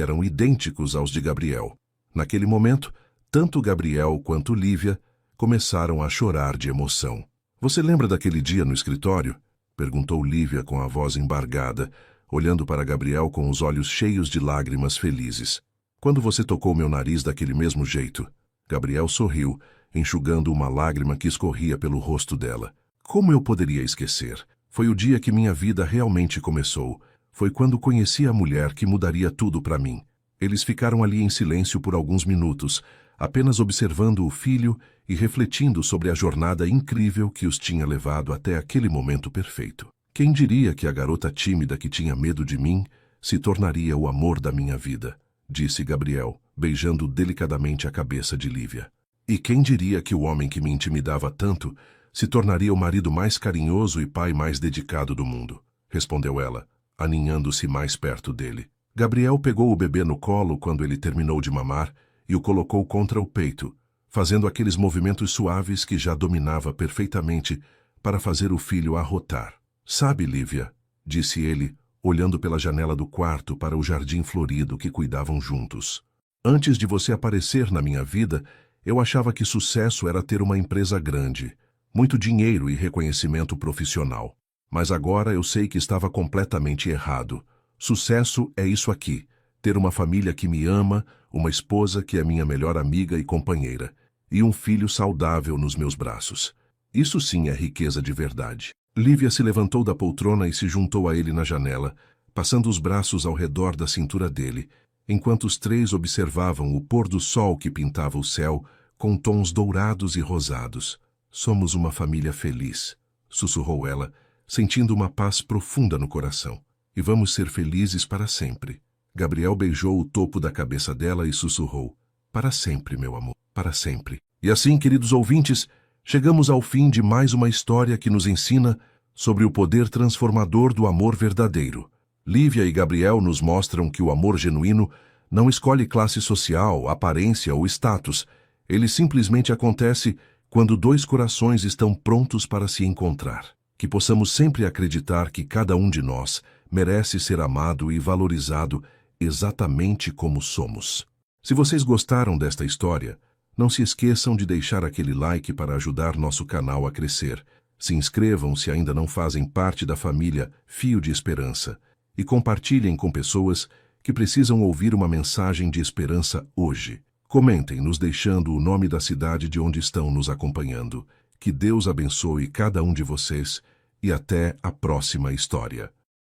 eram idênticos aos de Gabriel. Naquele momento, tanto Gabriel quanto Lívia começaram a chorar de emoção. Você lembra daquele dia no escritório? Perguntou Lívia com a voz embargada, olhando para Gabriel com os olhos cheios de lágrimas felizes. Quando você tocou meu nariz daquele mesmo jeito? Gabriel sorriu, enxugando uma lágrima que escorria pelo rosto dela. Como eu poderia esquecer? Foi o dia que minha vida realmente começou. Foi quando conheci a mulher que mudaria tudo para mim. Eles ficaram ali em silêncio por alguns minutos, apenas observando o filho e refletindo sobre a jornada incrível que os tinha levado até aquele momento perfeito. Quem diria que a garota tímida que tinha medo de mim se tornaria o amor da minha vida? Disse Gabriel, beijando delicadamente a cabeça de Lívia. E quem diria que o homem que me intimidava tanto se tornaria o marido mais carinhoso e pai mais dedicado do mundo? Respondeu ela, aninhando-se mais perto dele. Gabriel pegou o bebê no colo quando ele terminou de mamar e o colocou contra o peito, fazendo aqueles movimentos suaves que já dominava perfeitamente para fazer o filho arrotar. Sabe, Lívia, disse ele, olhando pela janela do quarto para o jardim florido que cuidavam juntos. Antes de você aparecer na minha vida, eu achava que sucesso era ter uma empresa grande, muito dinheiro e reconhecimento profissional. Mas agora eu sei que estava completamente errado. Sucesso é isso aqui, ter uma família que me ama, uma esposa que é minha melhor amiga e companheira, e um filho saudável nos meus braços. Isso sim é riqueza de verdade. Lívia se levantou da poltrona e se juntou a ele na janela, passando os braços ao redor da cintura dele, enquanto os três observavam o pôr do sol que pintava o céu com tons dourados e rosados. Somos uma família feliz, sussurrou ela, sentindo uma paz profunda no coração. E vamos ser felizes para sempre. Gabriel beijou o topo da cabeça dela e sussurrou. Para sempre, meu amor, para sempre. E assim, queridos ouvintes, chegamos ao fim de mais uma história que nos ensina sobre o poder transformador do amor verdadeiro. Lívia e Gabriel nos mostram que o amor genuíno não escolhe classe social, aparência ou status. Ele simplesmente acontece quando dois corações estão prontos para se encontrar. Que possamos sempre acreditar que cada um de nós merece ser amado e valorizado exatamente como somos. Se vocês gostaram desta história, não se esqueçam de deixar aquele like para ajudar nosso canal a crescer. Se inscrevam se ainda não fazem parte da família Fio de Esperança e compartilhem com pessoas que precisam ouvir uma mensagem de esperança hoje. Comentem nos deixando o nome da cidade de onde estão nos acompanhando. Que Deus abençoe cada um de vocês e até a próxima história.